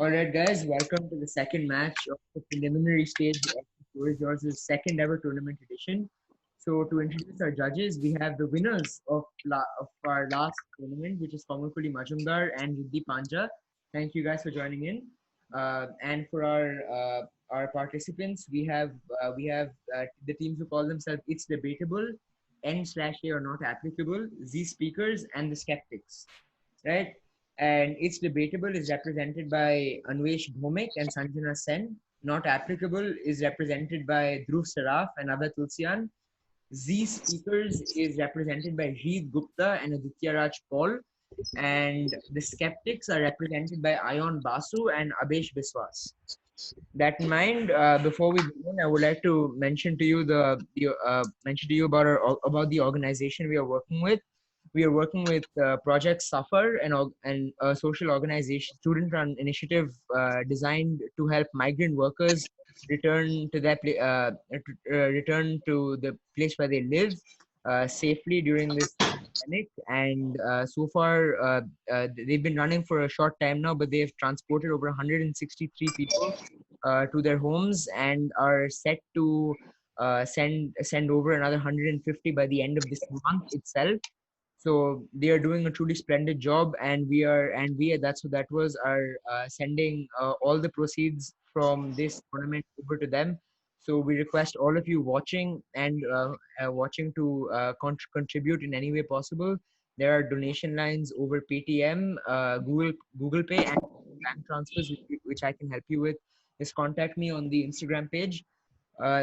All right, guys, welcome to the second match of the preliminary stage of the Floor is Yours' second ever tournament edition. So, to introduce our judges, we have the winners of our last tournament, which is Kamalkuli Majumdar and Riddhi Panja. Thank you guys for joining in. And for our participants, we have the teams who call themselves It's Debatable, N/A or Not Applicable, Z Speakers, and the Skeptics, right? And It's Debatable is represented by Anvesh Bhomik and Sanjana Sen. Not Applicable is represented by Dhruv Saraf and Abhay Tulsian. Z Speakers is represented by Jeet Gupta and Aditya Raj Paul. And the Skeptics are represented by Ayon Basu and Abesh Biswas. That in mind, before we begin, I would like to mention to you about the organization we are working with. We are working with Project Suffer and a social organization, student-run initiative designed to help migrant workers return to return to the place where they live safely during this pandemic. And so far, they've been running for a short time now, but they've transported over 163 people to their homes and are set to send over another 150 by the end of this month itself. So they are doing a truly splendid job, and that was our sending all the proceeds from this tournament over to them. So we request all of you watching to contribute in any way possible. There are donation lines over Paytm, Google Pay, and bank transfers, which I can help you with. Just contact me on the Instagram page,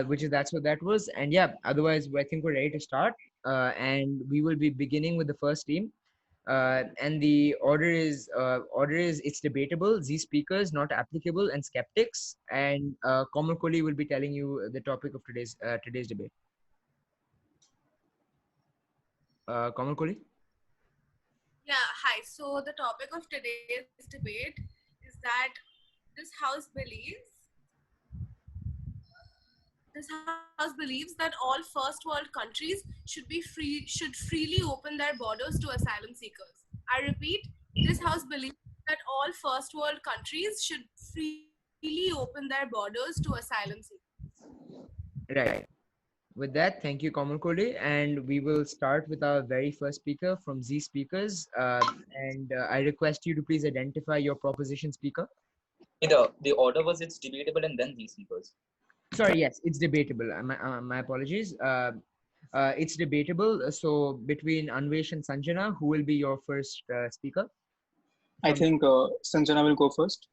which is That's What That Was. And yeah, otherwise, I think we're ready to start. And we will be beginning with the first team. And the order is It's Debatable, Z Speakers, Not Applicable, and Skeptics. And Komal Kohli will be telling you the topic of today's debate. Komal Kohli? Yeah, hi. So the topic of today's debate is that this house believes that all first world countries should freely open their borders to asylum seekers. I repeat, this house believes that all first world countries should freely open their borders to asylum seekers. Right. With that, thank you, Komal Kohli. And we will start with our very first speaker from Z Speakers. And I request you to please identify your proposition speaker. The order was It's Debatable and then these speakers. Sorry, yes, It's Debatable. My apologies. It's debatable. So between Anvesh and Sanjana, who will be your first speaker? I think Sanjana will go first.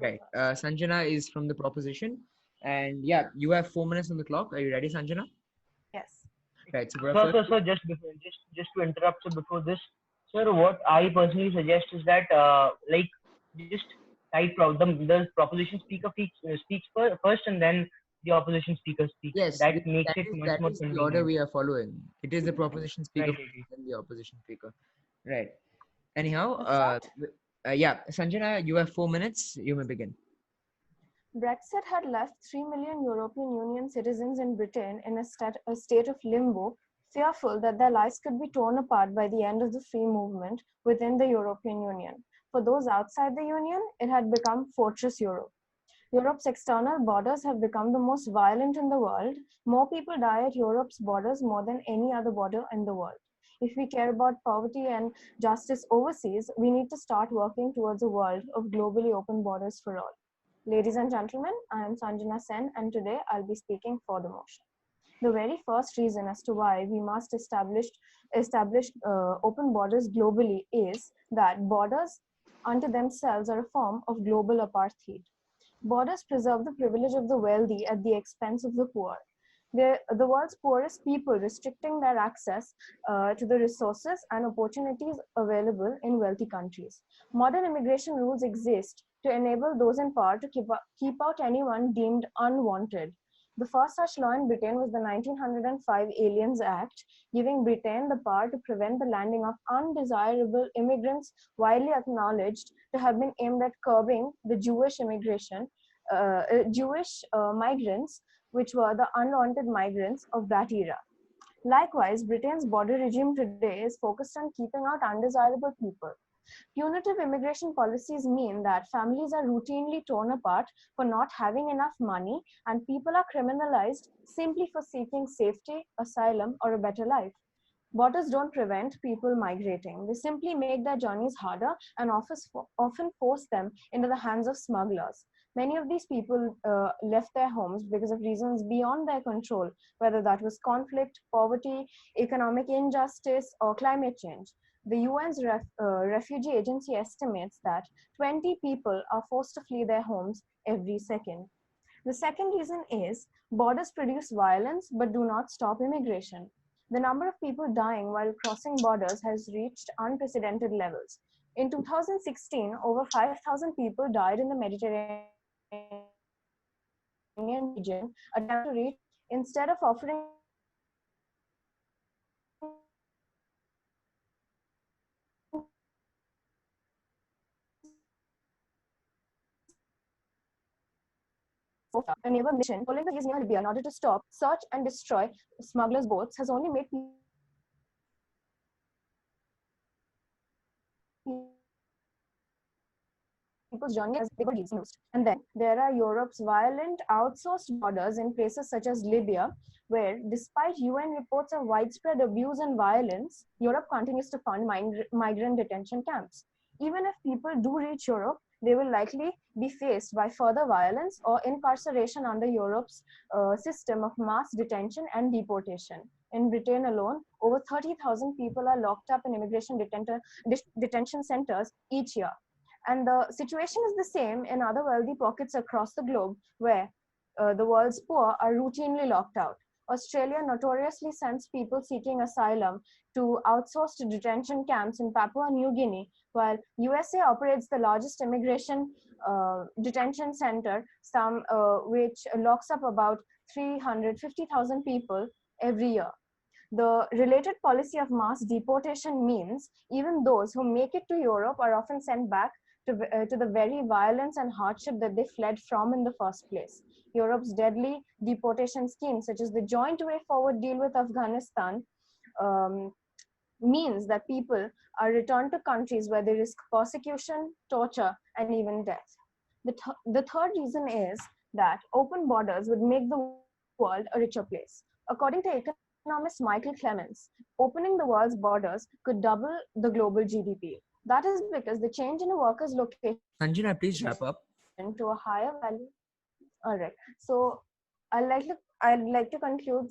Right. Sanjana is from the proposition. And yeah, you have 4 minutes on the clock. Are you ready, Sanjana? Yes. Right. So, sir, just to interrupt, so before this, sir, what I personally suggest is that just type the proposition speaker speaks first, and then the opposition speaker speaks. Yes, that makes it much more is convenient. the order we are following. It is the proposition speaker Right. and the opposition speaker. Right. Anyhow, yeah, Sanjana, you have 4 minutes. You may begin. Brexit had left 3 million European Union citizens in Britain in a state of limbo, fearful that their lives could be torn apart by the end of the free movement within the European Union. For those outside the Union, it had become Fortress Europe. Europe's external borders have become the most violent in the world. More people die at Europe's borders more than any other border in the world. If we care about poverty and justice overseas, we need to start working towards a world of globally open borders for all. Ladies and gentlemen, I am Sanjana Sen, and today I'll be speaking for the motion. The very first reason as to why we must establish open borders globally is that borders unto themselves are a form of global apartheid. Borders preserve the privilege of the wealthy at the expense of the poor. The world's poorest people restricting their access to the resources and opportunities available in wealthy countries. Modern immigration rules exist to enable those in power to keep out anyone deemed unwanted. The first such law in Britain was the 1905 Aliens Act, giving Britain the power to prevent the landing of undesirable immigrants, widely acknowledged to have been aimed at curbing the Jewish migrants, which were the unwanted migrants of that era. Likewise, Britain's border regime today is focused on keeping out undesirable people. Punitive immigration policies mean that families are routinely torn apart for not having enough money, and people are criminalized simply for seeking safety, asylum, or a better life. Borders don't prevent people migrating. They simply make their journeys harder and often force them into the hands of smugglers. Many of these people left their homes because of reasons beyond their control, whether that was conflict, poverty, economic injustice, or climate change. The UN's Refugee Agency estimates that 20 people are forced to flee their homes every second. The second reason is borders produce violence but do not stop immigration. The number of people dying while crossing borders has reached unprecedented levels. In 2016, over 5,000 people died in the Mediterranean region attempting to reach Europe. Instead of offering them safety, Europe invited them to flee to Africa, Asia, or even Asia Minor. The result, a naval mission following the seas near Libya in order to stop, search, and destroy smugglers' boats has only made people's journey as difficult as ever. And then there are Europe's violent outsourced borders in places such as Libya, where despite UN reports of widespread abuse and violence, Europe continues to fund migrant detention camps. Even if people do reach Europe, they will likely be faced by further violence or incarceration under Europe's system of mass detention and deportation. In Britain alone, over 30,000 people are locked up in immigration detention centers each year. And the situation is the same in other wealthy pockets across the globe where the world's poor are routinely locked out. Australia notoriously sends people seeking asylum to outsourced detention camps in Papua New Guinea, while USA operates the largest immigration detention center, which locks up about 350,000 people every year. The related policy of mass deportation means even those who make it to Europe are often sent back to the very violence and hardship that they fled from in the first place. Europe's deadly deportation schemes, such as the Joint Way Forward deal with Afghanistan, um, means that people are returned to countries where they risk persecution, torture, and even death. The third reason is that open borders would make the world a richer place. According to economist Michael Clemens, opening the world's borders could double the global GDP. That is because the change in a worker's location to a higher value. Sanjana, please wrap up. All right. So I'd like to conclude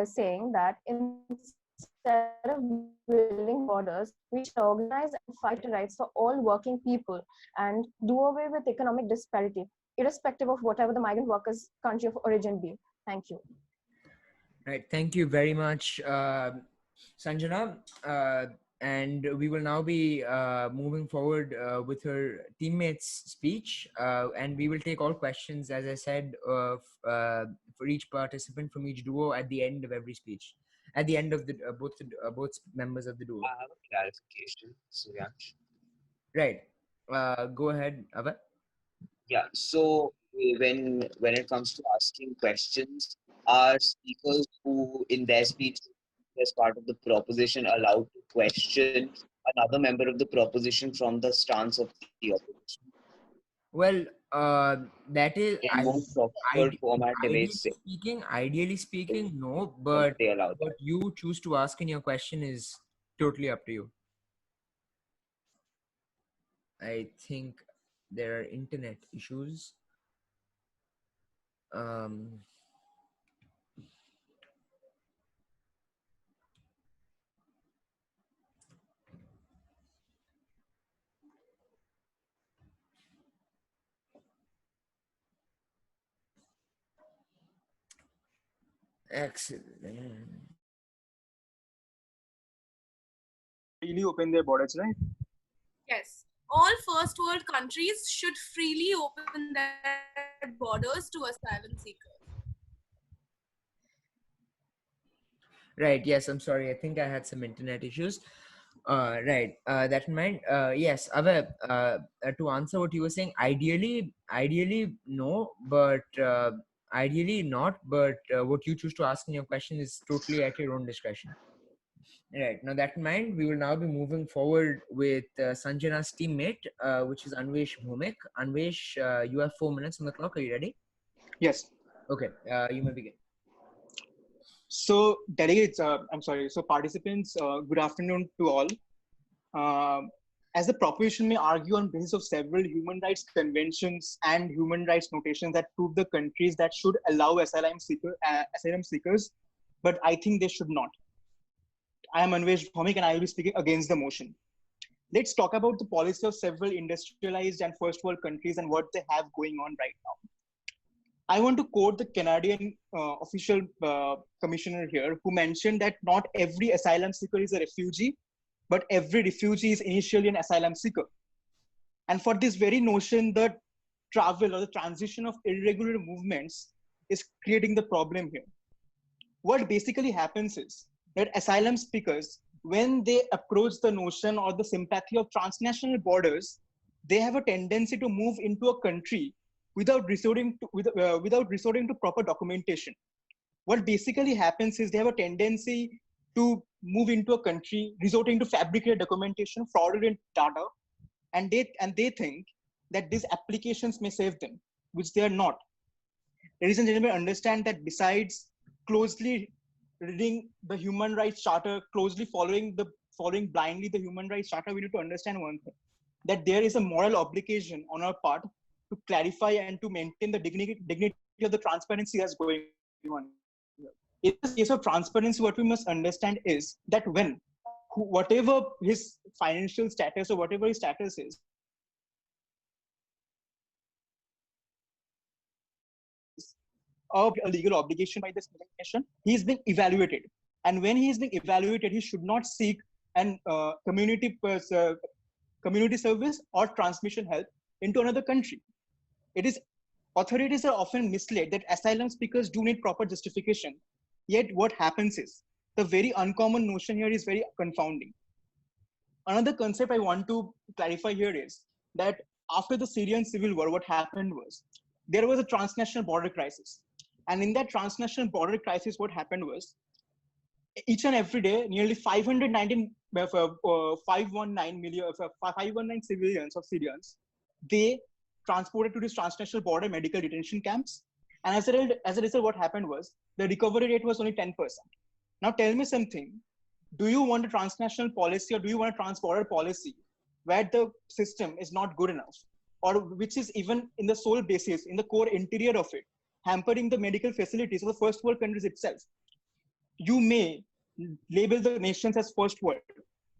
saying that instead of building borders, we should organize and fight for the rights for all working people and do away with economic disparity, irrespective of whatever the migrant workers' country of origin be. Thank you. Right. Thank you very much, Sanjana. And we will now be moving forward with her teammates' speech. And we will take all questions, as I said, for each participant from each duo at the end of every speech. At the end of the both members of the duo. I have a clarification, Suryansh. Right. Go ahead, Ava. Yeah. So when it comes to asking questions, are speakers who in their speech as part of the proposition allowed to question another member of the proposition from the stance of the opposition? Well, that is In more proper format debates, ideally speaking, no. don't But they allow what that? you choose to ask in your question is totally up to you. I think there are internet issues. Um, excellent. Really open their borders, right? Yes. All first world countries should freely open their borders to asylum seekers. Right. Yes. I'm sorry. I think I had some internet issues. Right. That in mind. Yes. Ava, to answer what you were saying, ideally, no, but ideally not. But what you choose to ask in your question is totally at your own discretion. Right. Now that in mind, we will now be moving forward with Sanjana's teammate, which is Anvesh Bhumik. Anvesh, you have 4 minutes on the clock. Are you ready? Yes. Okay. You may begin. So delegates, I'm sorry. So participants, good afternoon to all. As the proposition may argue on basis of several human rights conventions and human rights notations that prove the countries that should allow asylum seekers, but I think they should not. I am Anvesh Bhomik and I will be speaking against the motion. Let's talk about the policy of several industrialized and first world countries and what they have going on right now. I want to quote the Canadian official commissioner here, who mentioned that not every asylum seeker is a refugee, but every refugee is initially an asylum seeker. And for this very notion, the travel or the transition of irregular movements is creating the problem here. What basically happens is that asylum seekers, when they approach the notion or the sympathy of transnational borders, they have a tendency to move into a country without resorting to proper documentation. What basically happens is they have a tendency to move into a country resorting to fabricated documentation, fraudulent data, and they think that these applications may save them, which they are not. Ladies and gentlemen, understand that besides closely reading the Human Rights Charter, closely following blindly the Human Rights Charter, we need to understand one thing: that there is a moral obligation on our part to clarify and to maintain the dignity of the transparency that's going on here. In the case of transparency, what we must understand is that when whatever his financial status or whatever his status is, a legal obligation by this nation, he is being evaluated. And when he is being evaluated, he should not seek an community service or transmission help into another country. It is authorities are often misled that asylum seekers do need proper justification. Yet what happens is the very uncommon notion here is very confounding. Another concept I want to clarify here is that after the Syrian civil war, what happened was there was a transnational border crisis. And in that transnational border crisis, what happened was each and every day, nearly 519 million, 519 civilians of Syrians, they transported to this transnational border medical detention camps. And as a result, what happened was the recovery rate was only 10%. Now tell me something. Do you want a transnational policy or do you want a transborder policy where the system is not good enough, or which is even in the sole basis, in the core interior of it, hampering the medical facilities of the first world countries itself? You may label the nations as first world.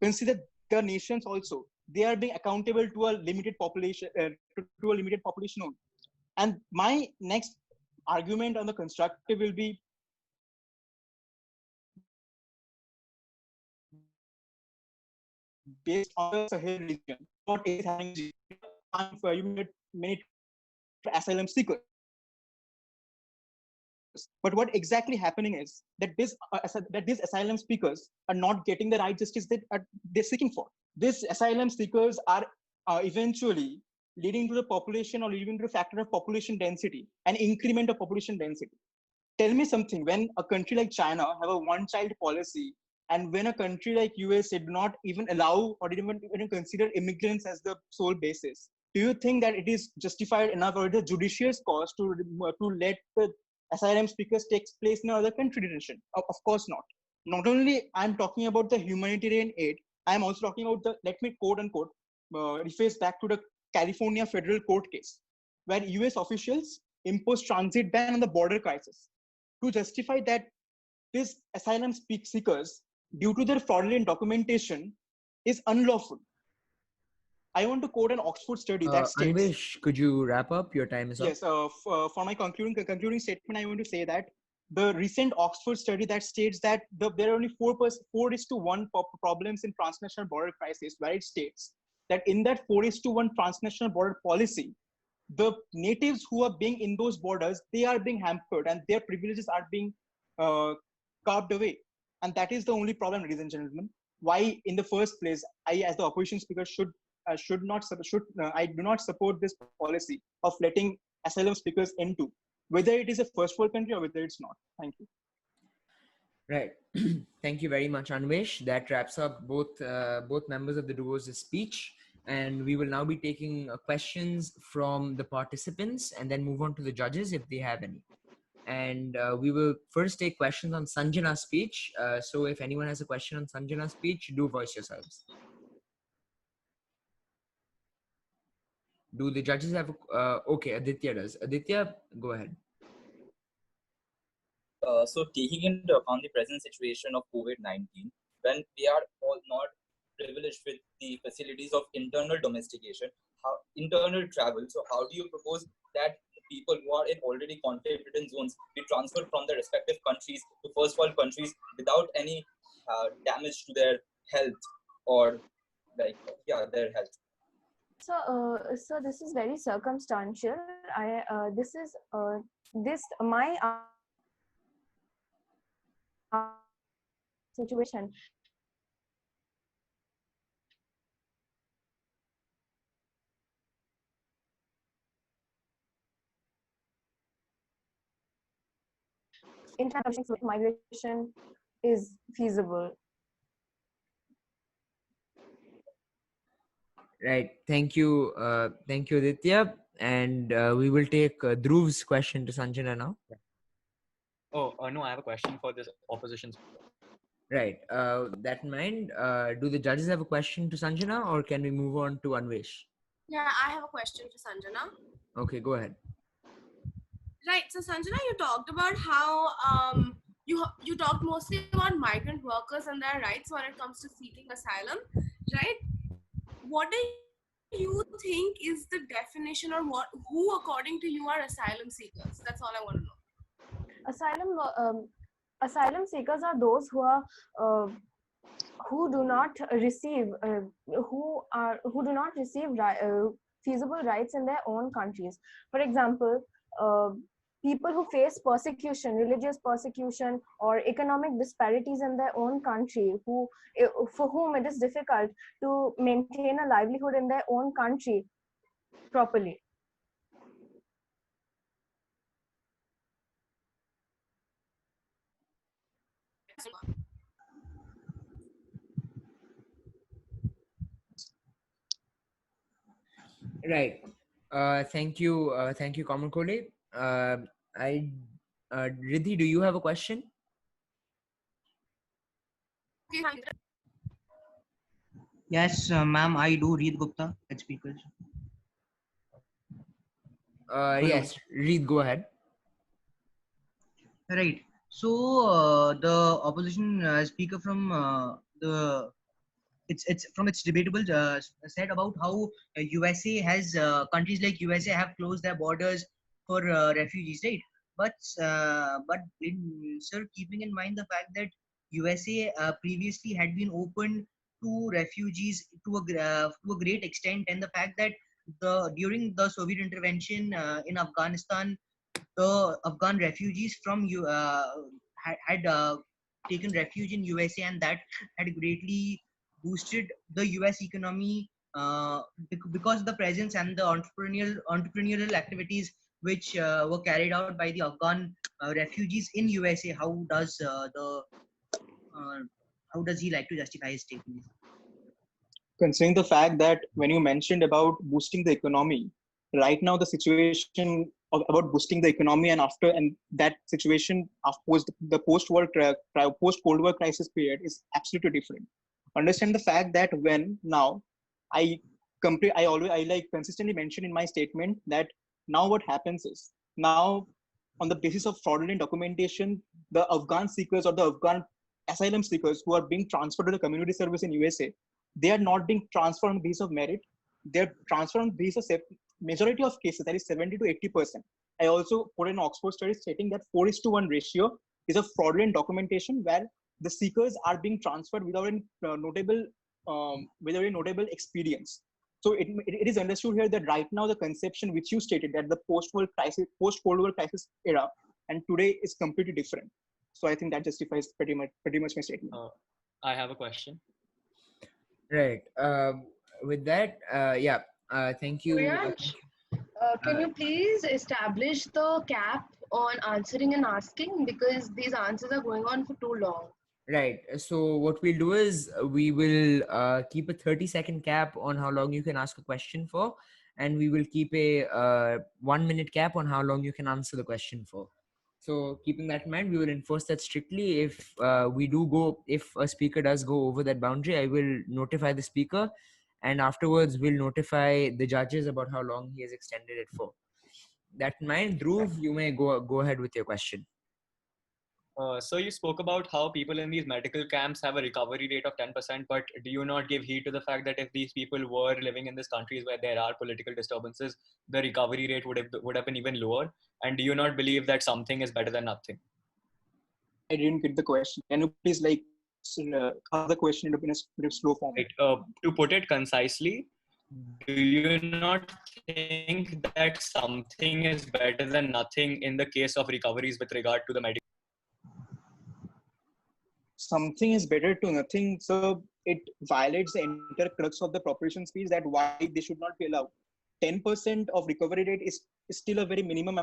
Consider the nations also. They are being accountable to a limited population, to a limited population only. And my next argument on the constructive will be based on the Sahel region. What is happening in Sahel region? You may get many transport asylum seekers. But what exactly happening is that these asylum seekers are not getting the right justice that they're seeking for. These asylum seekers are eventually leading to the population or leading to the factor of population density, an increment of population density. Tell me something, when a country like China have a one-child policy, and when a country like USA do not even allow or even consider immigrants as the sole basis, do you think that it is justified enough or the judicious cause to let the asylum seekers take place in another country detention? Of course not. Not only I'm talking about the humanitarian aid, I'm also talking about the, let me quote unquote, reface back to the California federal court case, where US officials imposed transit ban on the border crisis to justify that these asylum seekers, due to their fraudulent documentation, is unlawful. I want to quote an Oxford study that states, Anvesh, could you wrap up? Your time is up. yes, for my concluding statement, I want to say that the recent Oxford study that states that there are only 4:1 problems in transnational border crisis, where it states that in that 4:1 transnational border policy, the natives who are being in those borders, they are being hampered and their privileges are being uh, carved away. And that is the only problem, ladies and gentlemen. Why, in the first place, I, as the opposition speaker, I do not support this policy of letting asylum seekers into, whether it is a first world country or whether it's not. Thank you. Right. Thank you very much, Anvesh. That wraps up both members of the duo's speech, and we will now be taking questions from the participants, and then move on to the judges if they have any. And we will first take questions on Sanjana's speech. So if anyone has a question on Sanjana's speech, do voice yourselves. Do the judges have? Okay, Aditya does. Aditya, go ahead. So taking into account the present situation of COVID-19, when we are all not privileged with the facilities of internal domestication, internal travel, so how do you propose that people who are in already conflict-ridden zones be transferred from their respective countries to first world countries without any damage to their health or their health? So this is very circumstantial. This is this my situation. International migration is feasible. Right. Thank you. Thank you, Aditya. And we will take Dhruv's question to Sanjana now. Oh, no, I have a question for this opposition speaker. Right. That in mind, do the judges have a question to Sanjana, or can we move on to Anvesh? Yeah, I have a question for Sanjana. Okay, go ahead. Right. So Sanjana, you talked about how you talked mostly about migrant workers and their rights when it comes to seeking asylum, right? What do you think is the definition, or who according to you are asylum seekers? That's all I want to know. Asylum seekers are those who are who do not receive who do not receive feasible rights in their own countries. For example, people who face persecution, religious persecution, or economic disparities in their own country, for whom it is difficult to maintain a livelihood in their own country properly. Right. Thank you. Thank you, Common Kole. Riddhi, do you have a question? Yes, ma'am, I do read Gupta as speakers. Yes, Reed, go ahead. Right. So the opposition speaker from the it's from its debatable said about how USA has countries like USA have closed their borders for refugees, right? But sir, keeping in mind the fact that USA previously had been open to refugees to a great extent, and the fact that the during the Soviet intervention in Afghanistan, the Afghan refugees from had taken refuge in USA, and that had greatly boosted the US economy because of the presence and the entrepreneurial activities which were carried out by the Afghan refugees in USA. How does he like to justify his statement? Considering the fact that when you mentioned about boosting the economy, right now the situation about boosting the economy and after and that situation after the post Cold War crisis period is absolutely different. Understand the fact that when now I I like consistently mention in my statement that now what happens is now on the basis of fraudulent documentation, the Afghan seekers or the Afghan asylum seekers who are being transferred to the community service in USA, they are not being transferred on the basis of merit. They're transferred on the basis of majority of cases, that is 70 to 80%. I also put an Oxford study stating that 4:1 ratio is a fraudulent documentation where the seekers are being transferred without a notable experience. So it is understood here that right now the conception which you stated that the post Cold War crisis era and today is completely different. So I think that justifies pretty much my statement. I have a question. Right. With that, yeah. Thank you. Can you please establish the cap on answering and asking because these answers are going on for too long. Right. So what we'll do is we will keep a 30-second cap on how long you can ask a question for, and we will keep a 1 minute cap on how long you can answer the question for. So keeping that in mind, we will enforce that strictly. If a speaker does go over that boundary, I will notify the speaker, and afterwards we'll notify the judges about how long he has extended it for. That in mind, Dhruv, you may go ahead with your question. So you spoke about how people in these medical camps have a recovery rate of 10%, but do you not give heed to the fact that if these people were living in these countries where there are political disturbances, the recovery rate would have been even lower? And do you not believe that something is better than nothing? I didn't get the question. Can you please ask the question in a slow form? Right. To put it concisely, do you not think that something is better than nothing in the case of recoveries with regard to the medical? Something is better to nothing. So it violates the entire crux of the proposition speech that why they should not be allowed. 10% of recovery rate is still a very minimal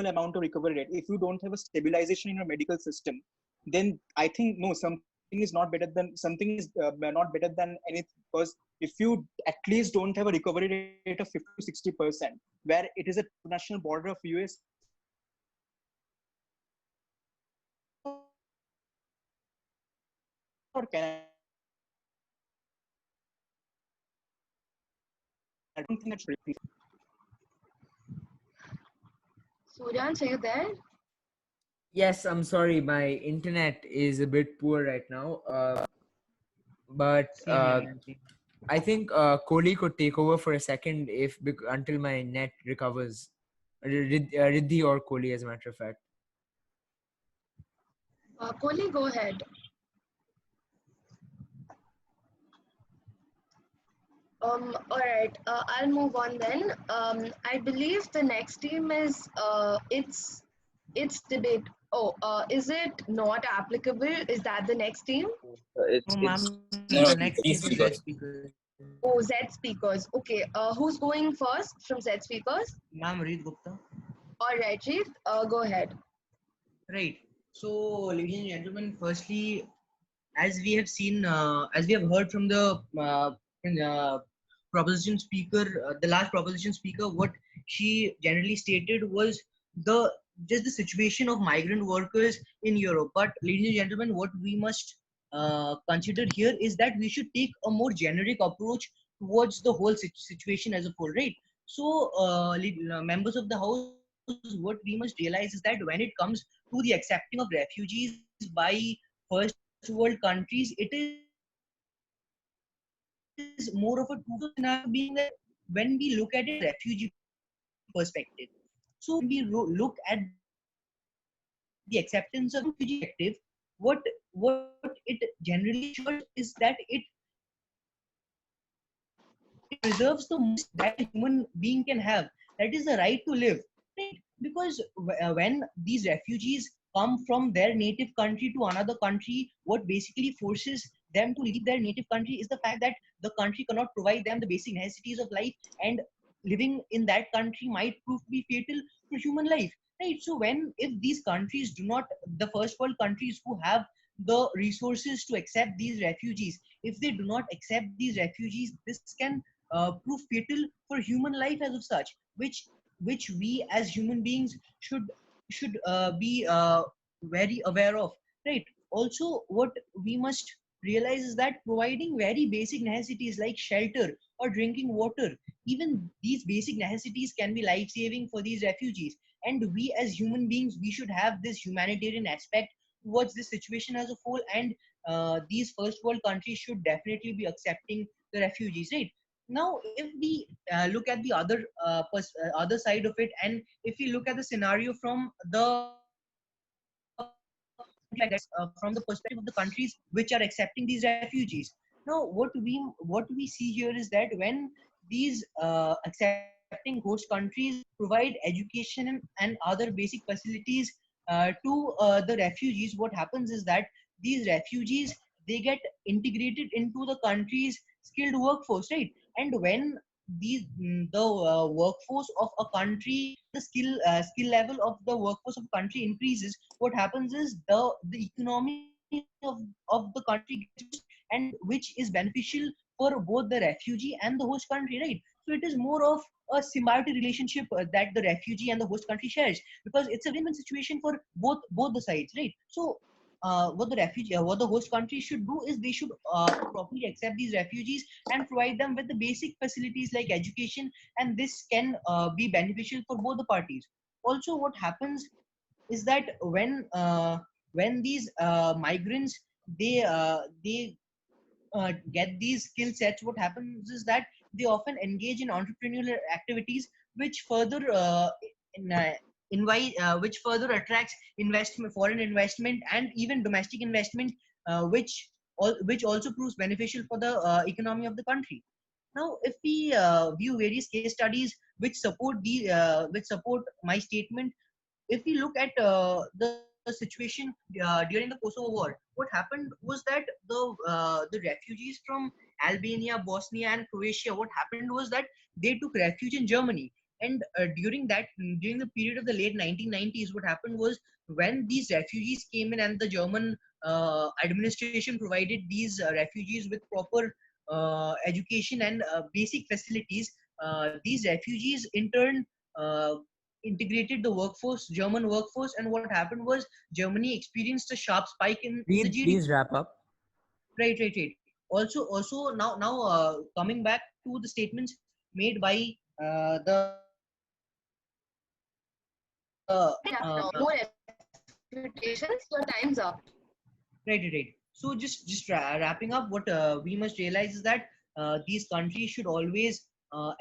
amount of recovery rate. If you don't have a stabilization in your medical system, then I think no, something is not better than something is not better than anything, because if you at least don't have a recovery rate of 50 to 60%, where it is a national border of US or Canada, I don't think that's really. Suryansh, are you there? Yes, I'm sorry, my internet is a bit poor right now. But Same here, man. Same. I think Kohli could take over for a second until my net recovers. Riddhi or Kohli, as a matter of fact. Kohli, go ahead. All right, I'll move on then. I believe the next team is it's debate. Oh, is it not applicable? Is that the next team? It's No, it's ma'am. No, The no, next these team is Z speakers. speakers. Oh, Z speakers. Okay, who's going first from Z speakers? Ma'am, Reed Gupta. All right, Jeet, go ahead. Right. So, ladies and gentlemen, firstly, as we have seen, as we have heard from the proposition speaker, the last proposition speaker, what she generally stated was the just the situation of migrant workers in Europe. But, ladies and gentlemen, what we must consider here is that we should take a more generic approach towards the whole situation as a whole, right? So, members of the house, what we must realize is that when it comes to the accepting of refugees by first world countries, it is more of a two-faced scenario, being that when we look at it from the refugee perspective. So when we look at the acceptance of refugees perspective, what it generally ensures is that it preserves the most that a human being can have, that is the right to live, right? Because when these refugees come from their native country to another country, what basically forces them to leave their native country is the fact that the country cannot provide them the basic necessities of life, and living in that country might prove to be fatal for human life, right? So when if these countries do not, the first world countries who have the resources to accept these refugees, if they do not accept these refugees, this can prove fatal for human life as of such, which we as human beings should be very aware of, right? Also, what we must realize is that providing very basic necessities like shelter or drinking water, even these basic necessities can be life saving for these refugees, and we as human beings, we should have this humanitarian aspect towards this situation as a whole, and these first world countries should definitely be accepting the refugees, right? Now if we look at the other side of it, and if we look at the scenario from the from the perspective of the countries which are accepting these refugees. Now what we see here is that when these accepting host countries provide education and other basic facilities to the refugees, what happens is that these refugees, they get integrated into the country's skilled workforce, right? And when the workforce of a country, the skill level of the workforce of a country increases, what happens is the economy of the country gets boost, and which is beneficial for both the refugee and the host country, right? So it is more of a symbiotic relationship that the refugee and the host country shares, because it's a win-win situation for both the sides, right? So what the host country should do is they should properly accept these refugees and provide them with the basic facilities like education, and this can be beneficial for both the parties. Also, what happens is that when these migrants they get these skill sets, what happens is that they often engage in entrepreneurial activities, which further in, which further attracts investment, foreign investment, and even domestic investment, which also proves beneficial for the economy of the country. Now, if we view various case studies which support my statement, if we look at the situation during the Kosovo War, what happened was that the refugees from Albania, Bosnia, and Croatia, what happened was that they took refuge in Germany. And during the period of the late 1990s, what happened was when these refugees came in and the German administration provided these refugees with proper education and basic facilities, these refugees in turn integrated the workforce, German workforce, and what happened was Germany experienced a sharp spike in the GDP. Please wrap up. Right. Also, now coming back to the statements made by the More expectations, your time's up. Right. So just wrapping up, what we must realize is that these countries should always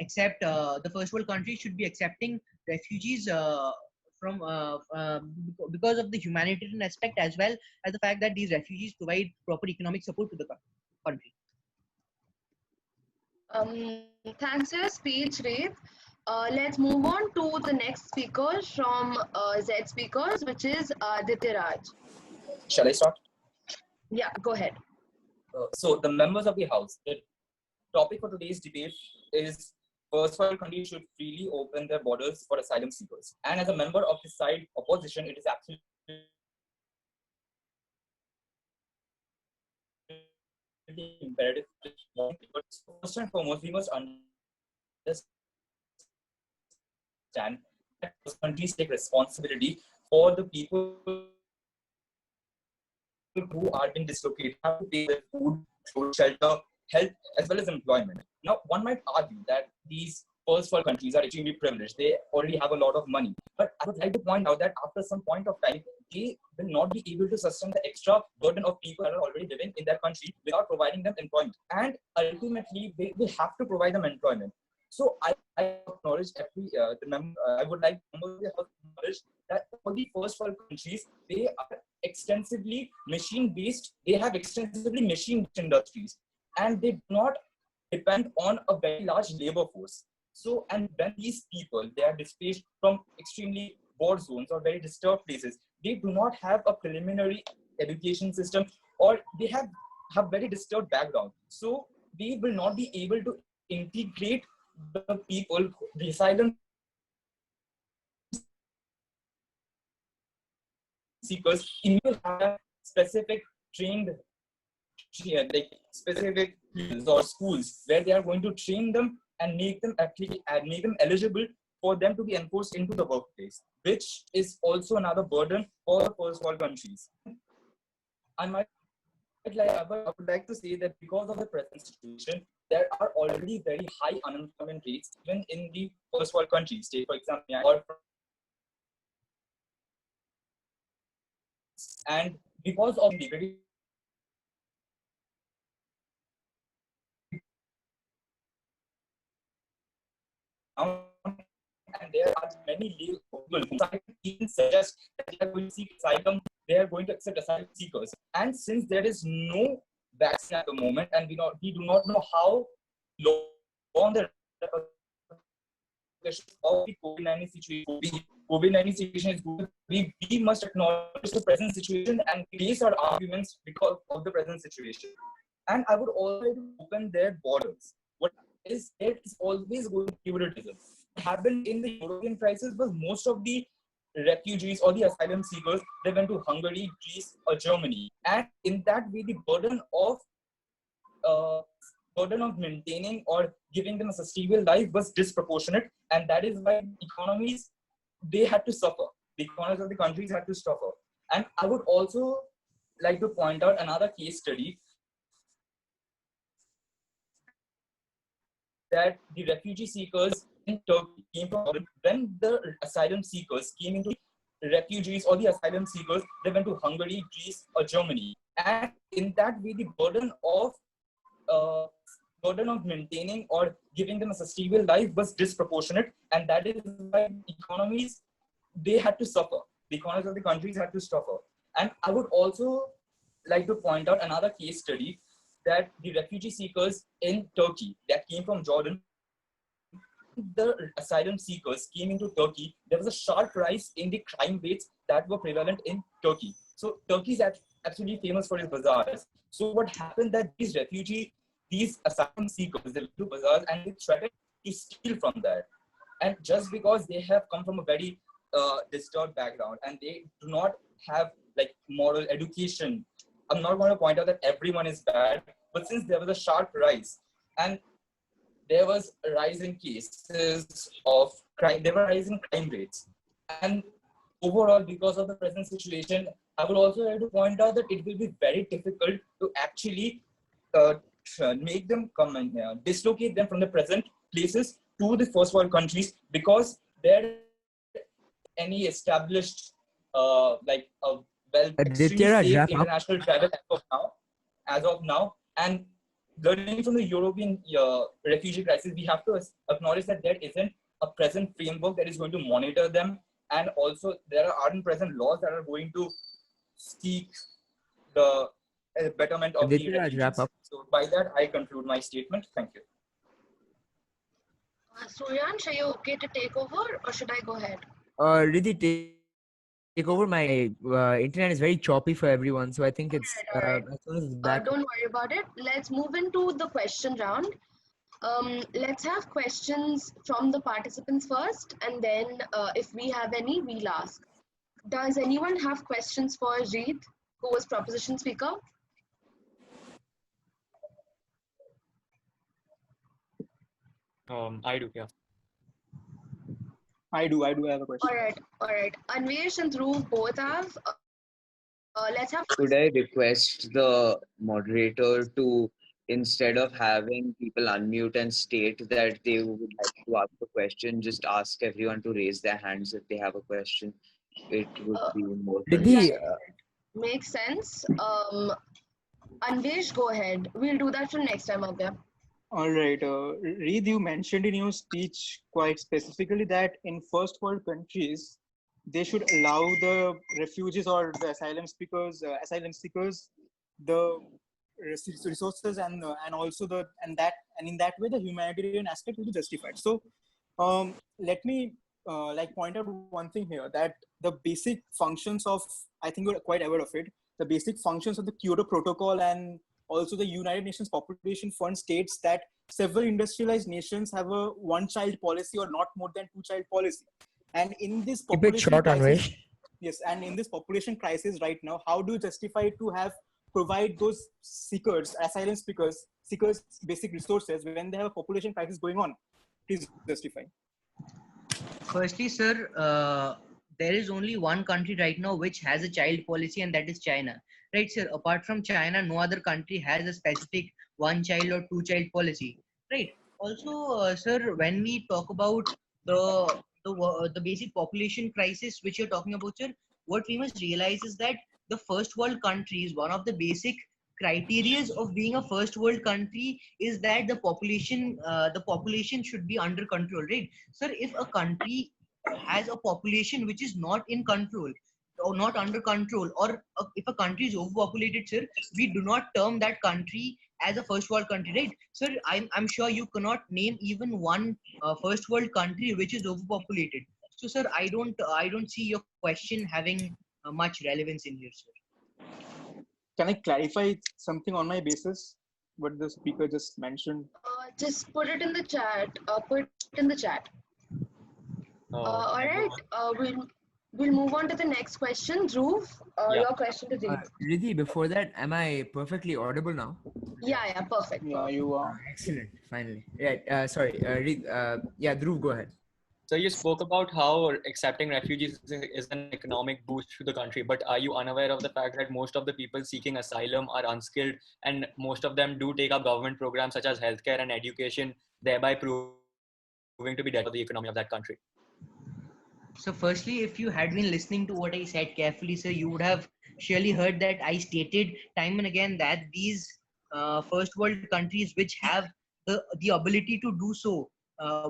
accept the first world countries should be accepting refugees from because of the humanitarian aspect, as well as the fact that these refugees provide proper economic support to the country. Thanks for your speech, Ray. Let's move on to the next speaker from Z Speakers, which is Aditya Raj. Shall I start? Yeah, go ahead. So the members of the House, the topic for today's debate is first world countries should freely open their borders for asylum seekers. And as a member of the side opposition, it is absolutely imperative. First and foremost, we must understand that countries take responsibility for the people who are being dislocated, have to pay their food, shelter, health, as well as employment. Now, one might argue that these first world countries are extremely privileged. They already have a lot of money. But I would like to point out that after some point of time, they will not be able to sustain the extra burden of people that are already living in their country without providing them employment. And ultimately, they will have to provide them employment. So I acknowledge I would like to acknowledge that all the first world countries, they are extensively machine-based. They have extensively machine-based industries, and they do not depend on a very large labor force. So, and when these people, they are displaced from extremely war zones or very disturbed places, they do not have a preliminary education system, or they have very disturbed background. So they will not be able to integrate the people, the asylum seekers, immediately have specific trained, like specific or schools where they are going to train them and make them eligible for them to be enforced into the workplace, which is also another burden for the first world countries. I would like to say that because of the present situation, there are already very high unemployment rates even in the first world countries. Take for example, and because of the very and there are many legal people who even suggest that they are going to seek asylum, they are going to accept asylum seekers. And since there is no vaccine at the moment, and we do not know how long the of the COVID-19 situation is going, we must acknowledge the present situation and base our arguments because of the present situation. And I would also like to open their borders. is there is always going to be favoritism. What happened in the European crisis was most of the refugees or the asylum seekers, they went to Hungary, Greece, or Germany, and in that way, the uh, burden of maintaining or giving them a sustainable life was disproportionate, and that is why economies they had to suffer. The economies of the countries had to suffer. And I would also like to point out another case study that the refugee seekers in Turkey came from Jordan. When the asylum seekers came into refugees or the asylum seekers, they went to Hungary, Greece, or Germany. And in that way, the uh, burden of maintaining or giving them a sustainable life was disproportionate, and that is why economies they had to suffer. The economies of the countries had to suffer. And I would also like to point out another case study that the refugee seekers in Turkey that came from Jordan, the asylum seekers came into Turkey, there was a sharp rise in the crime rates that were prevalent in Turkey. So Turkey is absolutely famous for its bazaars. So what happened that these asylum seekers, they went to bazaars and they threatened to steal from there. And just because they have come from a very disturbed background and they do not have like moral education, I'm not going to point out that everyone is bad, but since there was a sharp rise and there was a rise in cases of crime, there were rising crime rates. And overall, because of the present situation, I would also like to point out that it will be very difficult to actually uh, make them come and dislocate them from the present places to the first world countries because there any established like a extremely Dityaraj, safe wrap up. international travel as of now. And learning from the European refugee crisis, we have to acknowledge that there isn't a present framework that is going to monitor them, and also there aren't present laws that are going to seek the betterment of the Dityaraj, wrap refugees. up. So by that, I conclude my statement. Thank you. Suryansh, are you okay to take over or should I go ahead? Riddhi, take over. My internet is very choppy for everyone, so I think it's All right. as soon as it's back. Don't worry about it. Let's move into the question round. Let's have questions from the participants first, and then if we have any, we'll ask. Does anyone have questions for Reed, who was proposition speaker? I do, yeah. I do have a question. All right. Anvesh and Dhruv both have. Let's have. Could I request the moderator to, instead of having people unmute and state that they would like to ask a question, just ask everyone to raise their hands if they have a question? It would be more Riddhi, conducive. Makes sense. Anvesh, go ahead. We'll do that for next time, Abhya. All right, Reed, you mentioned in your speech quite specifically that in first world countries, they should allow the refugees or the asylum seekers, the resources and also and in that way the humanitarian aspect will be justified. So, let me like point out one thing here that the basic functions of, I think you're quite aware of it, the basic functions of the Kyoto Protocol and also the United Nations Population Fund states that several industrialized nations have a one-child policy or not more than two-child policy. And in this keep it population short, crisis, Anvesh. yes, and in this population crisis right now, how do you justify to have provide those asylum seekers basic resources when they have a population crisis going on? Please justify. Firstly, sir, there is only one country right now which has a child policy, and that is China. Right, sir? Apart from China, no other country has a specific one child or two child policy. Right. Also, sir, when we talk about the basic population crisis which you're talking about, sir, what we must realize is that the first world countries, one of the basic criterias of being a first world country is that the population should be under control, right? Sir, if a country has a population which is not in control or not under control, or if a country is overpopulated, sir, we do not term that country as a first world country, right? Sir, I'm sure you cannot name even one first world country which is overpopulated. So, sir, I don't see your question having much relevance in here, sir. Can I clarify something on my basis? What the speaker just mentioned? Just put it in the chat. Put it in the chat. Oh, All that right. was- We'll move on to the next question. Dhruv, yeah. your question to Dhruv. Riddhi, before that, am I perfectly audible now? Yeah, perfect. Yeah, you are. Excellent. Finally. Right. Sorry. Yeah, Dhruv, go ahead. So you spoke about how accepting refugees is an economic boost to the country, but are you unaware of the fact that most of the people seeking asylum are unskilled, and most of them do take up government programs such as healthcare and education, thereby proving to be detrimental for the economy of that country? So, firstly, if you had been listening to what I said carefully, sir, you would have surely heard that I stated time and again that these first world countries, which have the ability to do so,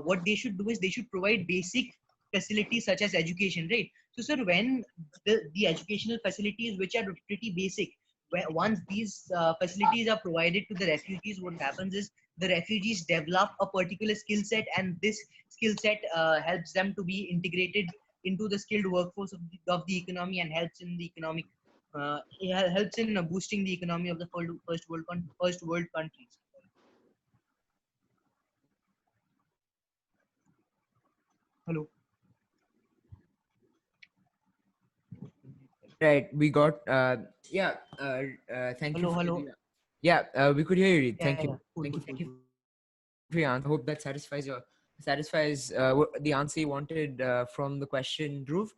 what they should do is they should provide basic facilities such as education, right? So, sir, when the educational facilities, which are pretty basic, once these facilities are provided to the refugees, what happens is the refugees develop a particular skill set, and this skill set helps them to be integrated into the skilled workforce of the economy, and helps in the economic helps in boosting the economy of the first world countries. Hello. Right. We got. Yeah. Thank you Hello. for. Hello. Yeah. We could hear you, Reed. Thank Yeah. you. Cool. Thank you. Cool. Thank Cool. you for your answer. I hope that satisfies the answer you wanted from the question, Dhruv.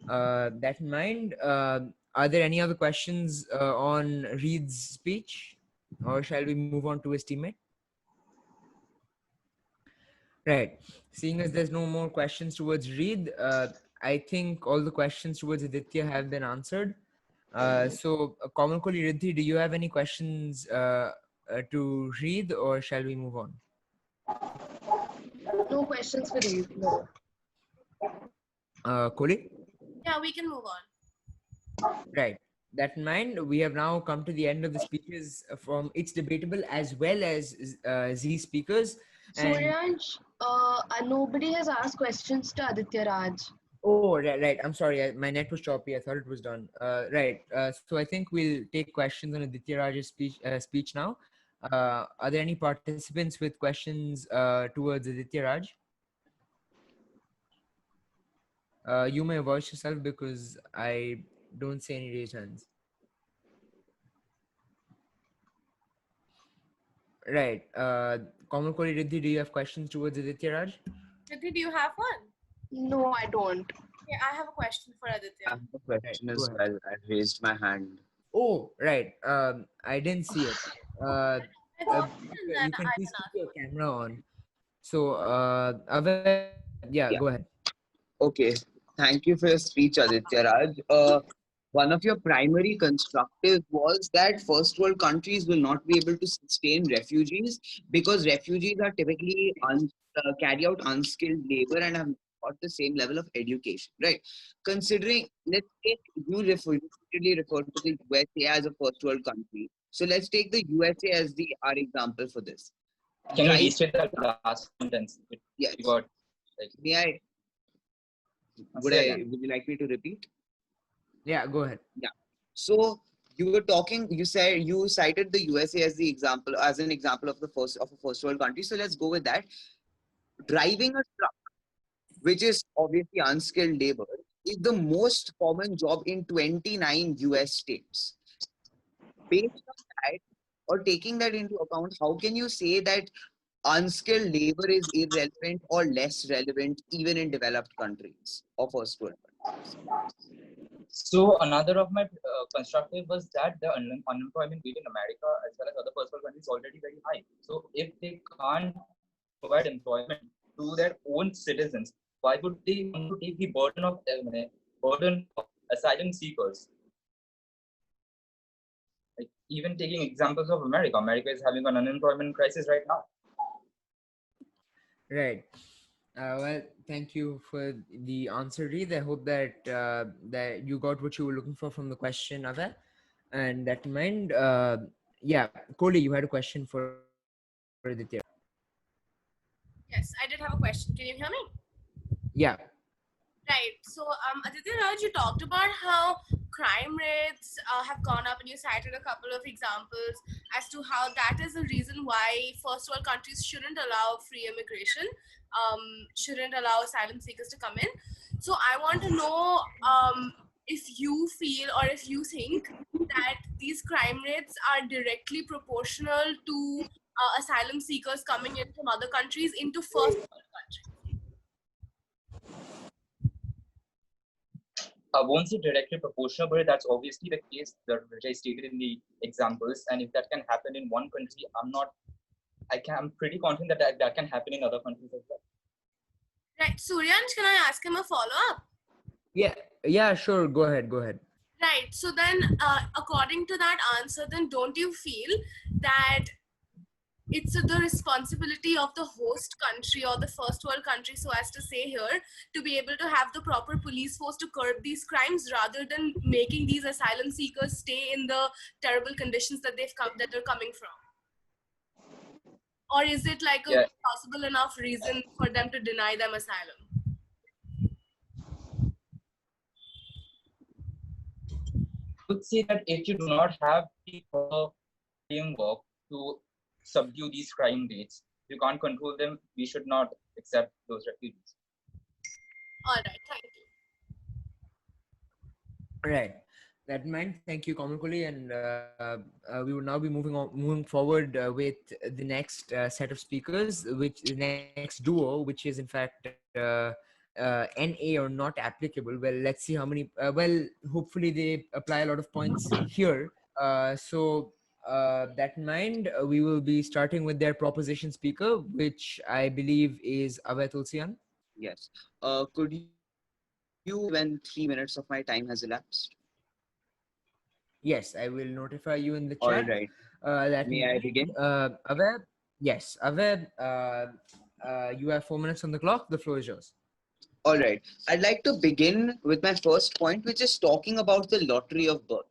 That in mind, are there any other questions on Reed's speech, or shall we move on to his teammate? Right. Seeing as there's no more questions towards Reed, I think all the questions towards Aditya have been answered. So, Komal Riddhi, do you have any questions to Reed, or shall we move on? No questions for these. No. Koli? Yeah, we can move on. Right. That in mind, we have now come to the end of the speeches from It's Debatable as well as Z speakers. And Suryansh, nobody has asked questions to Aditya Raj. oh, right. I'm sorry. My net was choppy. I thought it was done. Right. So I think we'll take questions on Aditya Raj's speech now. Are there any participants with questions towards Aditya Raj? You may voice yourself because I don't see any raised hands. Right. Komal Riddhi, do you have questions towards Aditya Raj? Riddhi, do you have one? No, I don't. Yeah, I have a question for I Aditya. have a question Go as ahead. well. I raised my hand. Oh, right. I didn't see it. I got it, You and then can I please can keep ask your one. camera on. So, yeah, Yeah. go ahead. Okay. Thank you for your speech, Aditya Raj. One of your primary constructives was that first world countries will not be able to sustain refugees because refugees are typically carry out unskilled labor and have not the same level of education, right? Considering, let's take repeatedly refer to the USA as a first world country. So let's take the USA as our example for this. Can you Right? restate that last sentence? Yes. You got like. May I? Say again. Would you like me to repeat? Yeah, go ahead. Yeah. So you were talking. You cited the USA as the example, as an example of a first world country. So let's go with that. Driving a truck, which is obviously unskilled labor, is the most common job in 29 US states. Based on that, or taking that into account, how can you say that unskilled labor is irrelevant or less relevant even in developed countries or first world countries? So another of my constructive was that the unemployment rate in America as well as other first world countries is already very high. So if they can't provide employment to their own citizens, why would they want to take the burden of asylum seekers? Like even taking examples of America, America is having an unemployment crisis right now. Right. Well, thank you for the answer, Reed. I hope that you got what you were looking for from the question, Ava. And that in mind, yeah, Kohli, you had a question for Aditya. Yes, I did have a question. Can you hear me? Yeah. Right. So, Aditya Raj, you talked about how crime rates have gone up, and you cited a couple of examples as to how that is the reason why first world countries shouldn't allow free immigration, shouldn't allow asylum seekers to come in. So I want to know if you feel or if you think that these crime rates are directly proportional to asylum seekers coming in from other countries into first world countries. I won't say directly proportional, but that's obviously the case that which I stated in the examples. And if that can happen in one country, I'm pretty confident that can happen in other countries as well. Right. Suryansh, can I ask him a follow-up? Yeah, sure. Go ahead. Right. So then, according to that answer, then don't you feel that it's the responsibility of the host country or the first world country, so as to say here, to be able to have the proper police force to curb these crimes rather than making these asylum seekers stay in the terrible conditions that they're coming from? Or is it like a Yeah, possible enough reason for them to deny them asylum? I would say that if you do not have the proper framework to subdue these crime rates, you can't control them. We should not accept those refugees. All right. Thank you. Right. That meant thank you, Komakuli, and we will now be moving forward with the next set of speakers, which the next duo, which is in fact NA or not applicable. Well, let's see how many. Hopefully they apply a lot of points here. That in mind, we will be starting with their proposition speaker, which I believe is Abhay Tulsian. Yes. Could you when 3 minutes of my time has elapsed? Yes, I will notify you in the All chat. right. That May I begin? Aved, yes, Aved, you have 4 minutes on the clock. The floor is yours. All right. I'd like to begin with my first point, which is talking about the lottery of birth.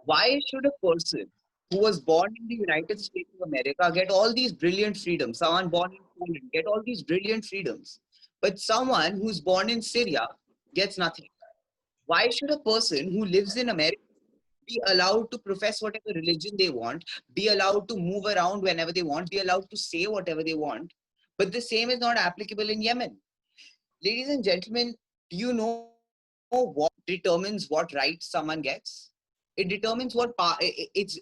Why should a person who was born in the United States of America get all these brilliant freedoms? Someone born in Poland get all these brilliant freedoms, but someone who's born in Syria gets nothing. Why should a person who lives in America be allowed to profess whatever religion they want, be allowed to move around whenever they want, be allowed to say whatever they want, but the same is not applicable in Yemen? Ladies and gentlemen, do you know what determines what rights someone gets? It determines it's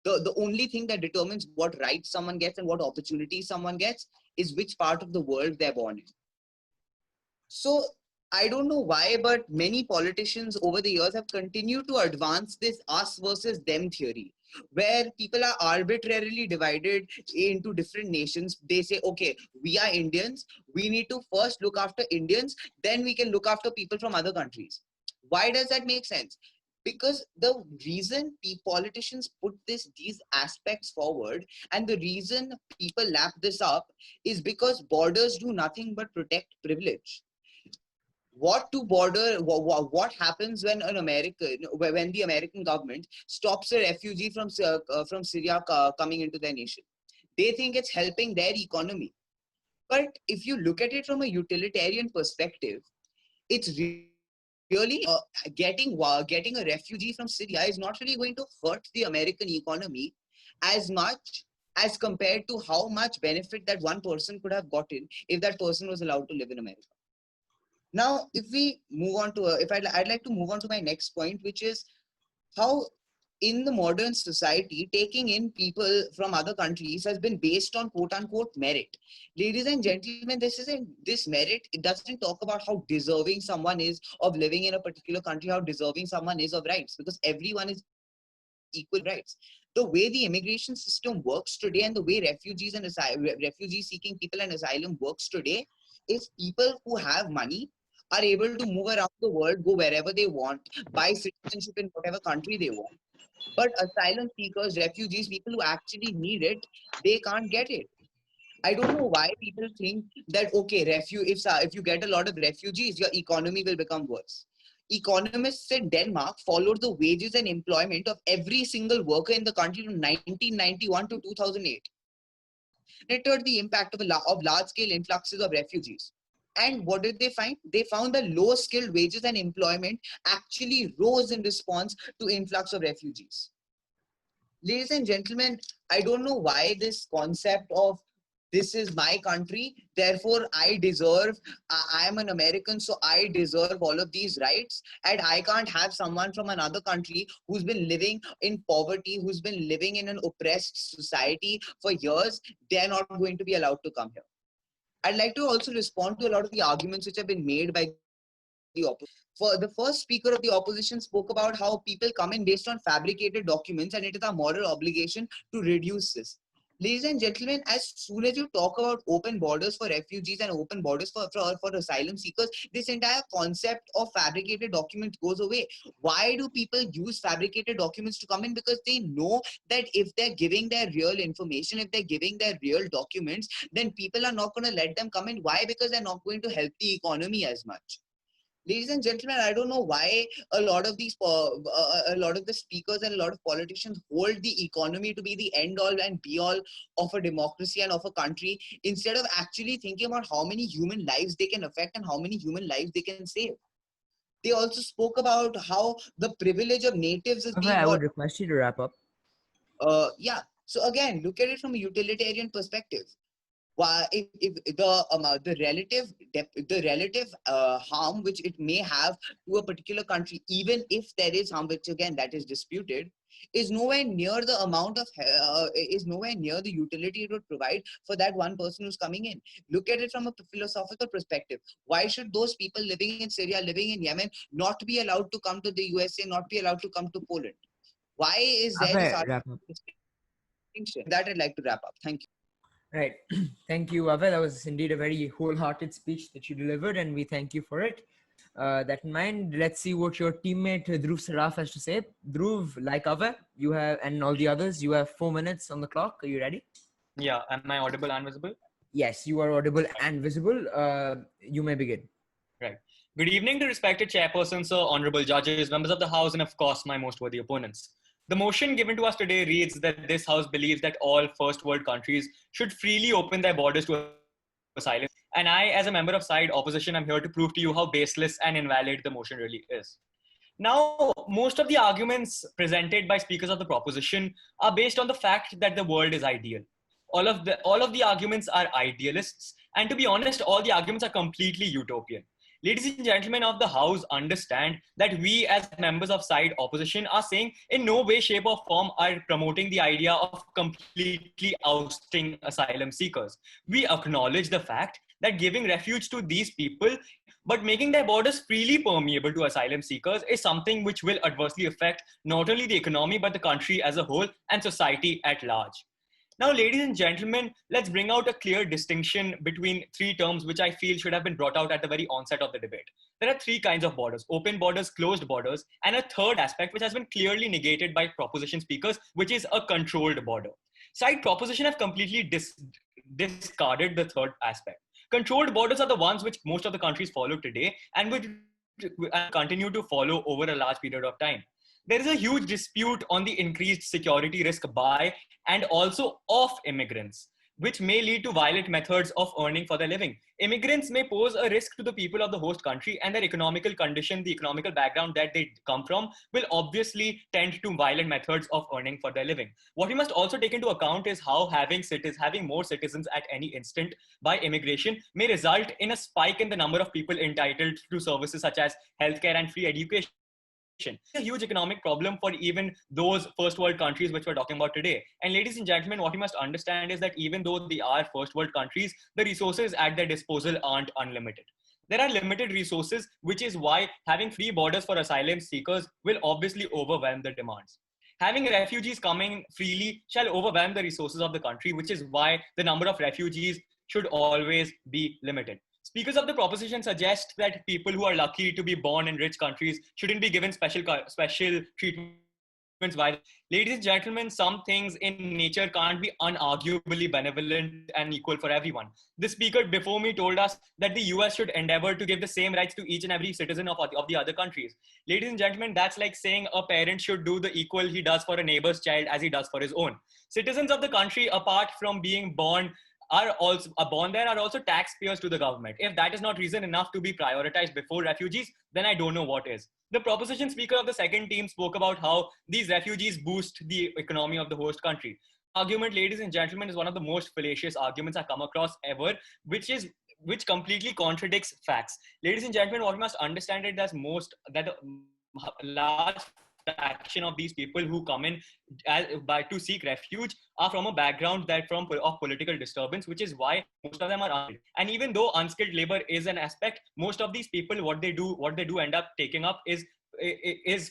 the only thing that determines what rights someone gets and what opportunities someone gets is which part of the world they're born in. So I don't know why, but many politicians over the years have continued to advance this us versus them theory, where people are arbitrarily divided into different nations. They say, okay, we are Indians, we need to first look after Indians, then we can look after people from other countries. Why does that make sense? Because the reason politicians put these aspects forward and the reason people lap this up is because borders do nothing but protect privilege. What happens when when the American government stops a refugee from Syria coming into their nation? They think it's helping their economy. But if you look at it from a utilitarian perspective, it's really getting a refugee from Syria is not really going to hurt the American economy as much as compared to how much benefit that one person could have gotten if that person was allowed to live in America. Now, if we move on to, I'd like to move on to my next point, which is how in the modern society, taking in people from other countries has been based on quote unquote merit. Ladies and gentlemen, this merit, it doesn't talk about how deserving someone is of living in a particular country, how deserving someone is of rights, because everyone is equal rights. The way the immigration system works today and the way refugee seeking people and asylum works today is people who have money are able to move around the world, go wherever they want, buy citizenship in whatever country they want. But asylum seekers, refugees, people who actually need it, they can't get it. I don't know why people think that, okay, if you get a lot of refugees, your economy will become worse. Economists in Denmark followed the wages and employment of every single worker in the country from 1991 to 2008. Monitored the impact of large-scale influxes of refugees. And what did they find? They found that low skilled wages and employment actually rose in response to influx of refugees. Ladies and gentlemen, I don't know why this concept of this is my country, therefore I deserve, I am an American, so I deserve all of these rights. And I can't have someone from another country who's been living in poverty, who's been living in an oppressed society for years, they're not going to be allowed to come here. I'd like to also respond to a lot of the arguments which have been made by the opposition. For the first speaker of the opposition spoke about how people come in based on fabricated documents and it is our moral obligation to reduce this. Ladies and gentlemen, as soon as you talk about open borders for refugees and open borders for asylum seekers, this entire concept of fabricated documents goes away. Why do people use fabricated documents to come in? Because they know that if they're giving their real information, if they're giving their real documents, then people are not going to let them come in. Why? Because they're not going to help the economy as much. Ladies and gentlemen, I don't know why a lot of the speakers and a lot of politicians hold the economy to be the end all and be all of a democracy and of a country, instead of actually thinking about how many human lives they can affect and how many human lives they can save. They also spoke about how the privilege of natives is being I would request you to wrap up. yeah. So again, look at it from a utilitarian perspective. Why, if the relative harm which it may have to a particular country, even if there is harm, which again that is disputed, is nowhere near the amount of is nowhere near the utility it would provide for that one person who's coming in. Look at it from a philosophical perspective. Why should those people living in Syria, living in Yemen, not be allowed to come to the USA, not be allowed to come to Poland? Why is there this Wrap up. distinction? That I'd like to wrap up. Thank you. Right. Thank you, Ave. That was indeed a very wholehearted speech that you delivered, and we thank you for it. That in mind, let's see what your teammate Dhruv Saraf has to say. Dhruv, like Ave, you have, and all the others, you have 4 minutes on the clock. Are you ready? Yeah. Am I audible and visible? Yes, you are audible and visible. You may begin. Right. Good evening to respected chairpersons, sir, honorable judges, members of the House, and of course, my most worthy opponents. The motion given to us today reads that this House believes that all first world countries should freely open their borders to asylum. And I, as a member of side opposition, I'm here to prove to you how baseless and invalid the motion really is. Now, most of the arguments presented by speakers of the proposition are based on the fact that the world is ideal. All of the arguments are idealists, and to be honest, all the arguments are completely utopian. Ladies and gentlemen of the House, understand that we as members of side opposition are saying in no way, shape or form are promoting the idea of completely ousting asylum seekers. We acknowledge the fact that giving refuge to these people but making their borders freely permeable to asylum seekers is something which will adversely affect not only the economy but the country as a whole and society at large. Now, ladies and gentlemen, let's bring out a clear distinction between three terms which I feel should have been brought out at the very onset of the debate. There are three kinds of borders: open borders, closed borders, and a third aspect which has been clearly negated by proposition speakers, which is a controlled border. Side proposition have completely discarded the third aspect. Controlled borders are the ones which most of the countries follow today and which continue to follow over a large period of time. There is a huge dispute on the increased security risk by and also of immigrants, which may lead to violent methods of earning for their living. Immigrants may pose a risk to the people of the host country, and their economical condition, the economical background that they come from, will obviously tend to violent methods of earning for their living. What we must also take into account is how having more citizens at any instant by immigration may result in a spike in the number of people entitled to services such as healthcare and free education. It's a huge economic problem for even those first world countries which we're talking about today. And ladies and gentlemen, what you must understand is that even though they are first world countries, the resources at their disposal aren't unlimited. There are limited resources, which is why having free borders for asylum seekers will obviously overwhelm the demands. Having refugees coming freely shall overwhelm the resources of the country, which is why the number of refugees should always be limited. Speakers of the proposition suggest that people who are lucky to be born in rich countries shouldn't be given special treatments by. Ladies and gentlemen, some things in nature can't be unarguably benevolent and equal for everyone. The speaker before me told us that the US should endeavor to give the same rights to each and every citizen of the other countries. Ladies and gentlemen, that's like saying a parent should do the equal he does for a neighbor's child as he does for his own. Citizens of the country, apart from being born are also born there are also taxpayers to the government. If that is not reason enough to be prioritized before refugees, then I don't know what is. The proposition speaker of the second team spoke about how these refugees boost the economy of the host country. This argument, ladies and gentlemen, is one of the most fallacious arguments I come across ever, which completely contradicts facts. Ladies and gentlemen, what we must understand is that a large fraction of these people who come in to seek refuge are from a background of political disturbance, which is why most of them are unskilled. And even though unskilled labor is an aspect, most of these people, what they do end up taking up is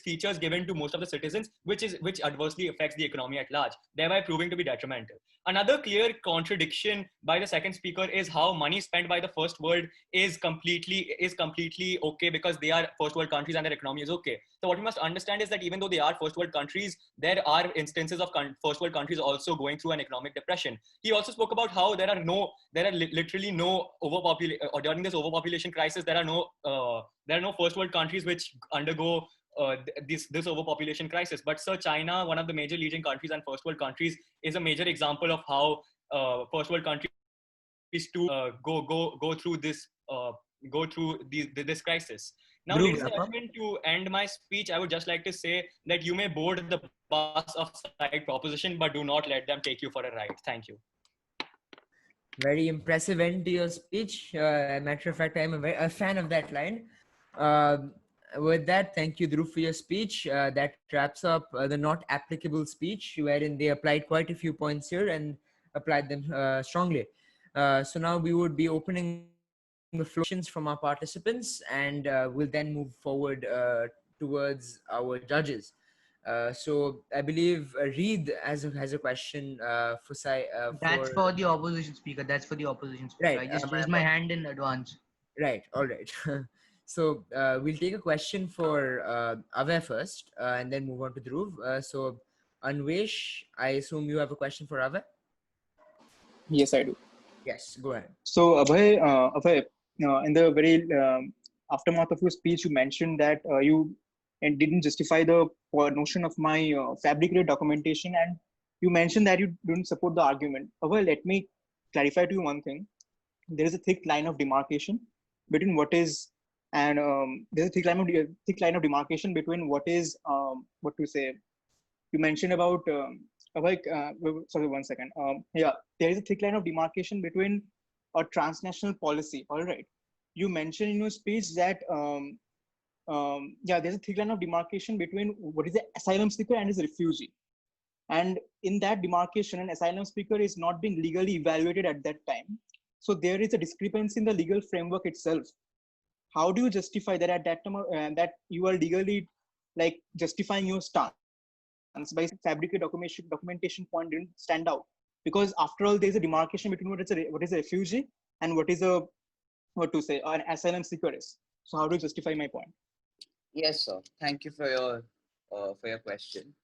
features given to most of the citizens, which adversely affects the economy at large, thereby proving to be detrimental. Another clear contradiction by the second speaker is how money spent by the first world is completely okay because they are first world countries and their economy is okay. So what we must understand is that even though they are first world countries, there are instances of first world countries also going through an economic depression. He also spoke about how there are literally no overpopulation, or during this overpopulation crisis, there are no first world countries which undergo this overpopulation crisis. But Sir, China, one of the major leading countries and first world countries, is a major example of how first world countries to go through this crisis. Now, Dhruv, ladies and wrap up. gentlemen, to end my speech, I would just like to say that you may board the bus of side proposition, but do not let them take you for a ride. Thank you. Very impressive end to your speech. Matter of fact, I'm a fan of that line. With that, thank you, Dhruv, for your speech. That wraps up the not applicable speech, wherein they applied quite a few points here and applied them strongly. So now we would be opening the floor questions from our participants, and we'll then move forward towards our judges. So I believe Reed has a question for That's for the opposition speaker. That's for the opposition speaker. Right. I just raised my hand in advance. Right. All right. So we'll take a question for Ave first, and then move on to Dhruv. So Anvesh, I assume you have a question for Ave? Yes, I do. Yes, go ahead. So Abhay, in the very aftermath of your speech, you mentioned that you and didn't justify the notion of my fabricated documentation, and you mentioned that you didn't support the argument. Abhay, let me clarify to you one thing. There is a thick line of demarcation between what is and there's a thick line of demarcation between what is what to say. You mentioned about sorry, one second. Yeah, there is a thick line of demarcation between a transnational policy. All right, you mentioned in your speech that yeah, there's a thick line of demarcation between what is the asylum seeker and is a refugee, and in that demarcation, an asylum seeker is not being legally evaluated at that time. So there is a discrepancy in the legal framework itself. How do you justify that at that time that you are legally like justifying your stance by fabricated documentation point didn't stand out? Because after all, there's a demarcation between what is a refugee and what is a what to say an asylum seeker is. So how do you justify my point? Yes, sir. Thank you for your question.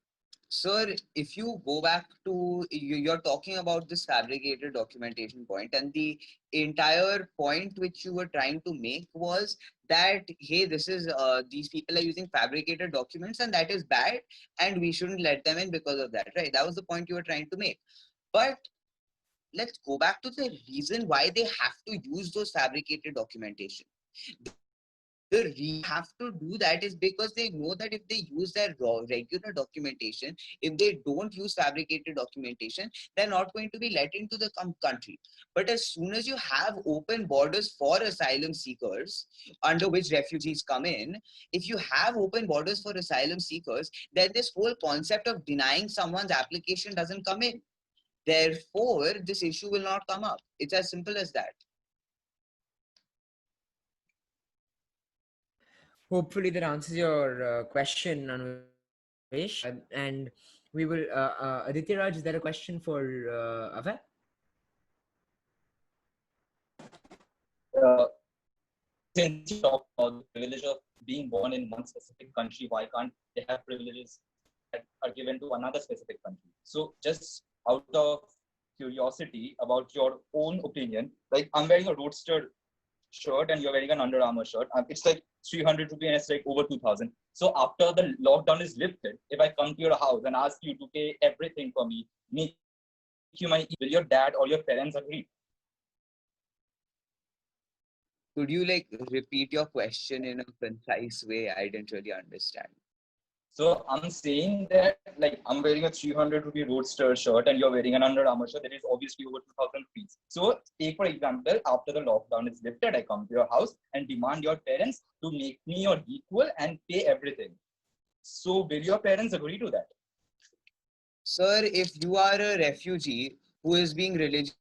Sir, if you go back to you're talking about this fabricated documentation point, and the entire point which you were trying to make was that hey, this is these people are using fabricated documents, and that is bad, and we shouldn't let them in because of that, right? That was the point you were trying to make. But let's go back to the reason why they have to use those fabricated documentation. The reason have to do that is because they know that if they use their regular documentation, if they don't use fabricated documentation, they're not going to be let into the country. But as soon as you have open borders for asylum seekers, under which refugees come in, if you have open borders for asylum seekers, then this whole concept of denying someone's application doesn't come in. Therefore, this issue will not come up. It's as simple as that. Hopefully that answers your question, Anvesh. And we will, Aditya Raj, is there a question for Ave? Since you talk about the privilege of being born in one specific country, why can't they have privileges that are given to another specific country? So just out of curiosity about your own opinion, like I'm wearing a Roadster shirt and you're wearing an Under Armour shirt. It's like 300 rupees and it's like over 2,000. So after the lockdown is lifted, if I come to your house and ask you to pay everything for me, make you my, will your dad or your parents agree? Could you like repeat your question in a concise way? I didn't really understand. So I'm saying that like I'm wearing a 300 rupee Roadster shirt and you're wearing an Under Armour shirt that is obviously over 2000 rupees. So take for example, after the lockdown is lifted, I come to your house and demand your parents to make me your equal and pay everything. So will your parents agree to that? Sir, if you are a refugee who is being religiously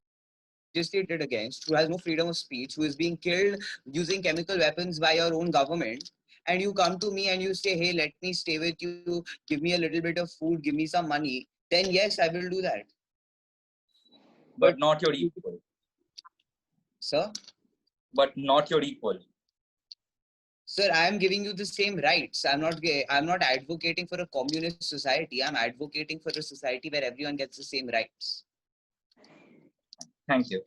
discriminated against, who has no freedom of speech, who is being killed using chemical weapons by your own government, and you come to me and you say, hey, let me stay with you, give me a little bit of food, give me some money, then yes, I will do that. But, But not your equal. sir, But not your equal. sir, I am giving you the same rights. I'm not advocating for a communist society. I'm advocating for a society where everyone gets the same rights. Thank you.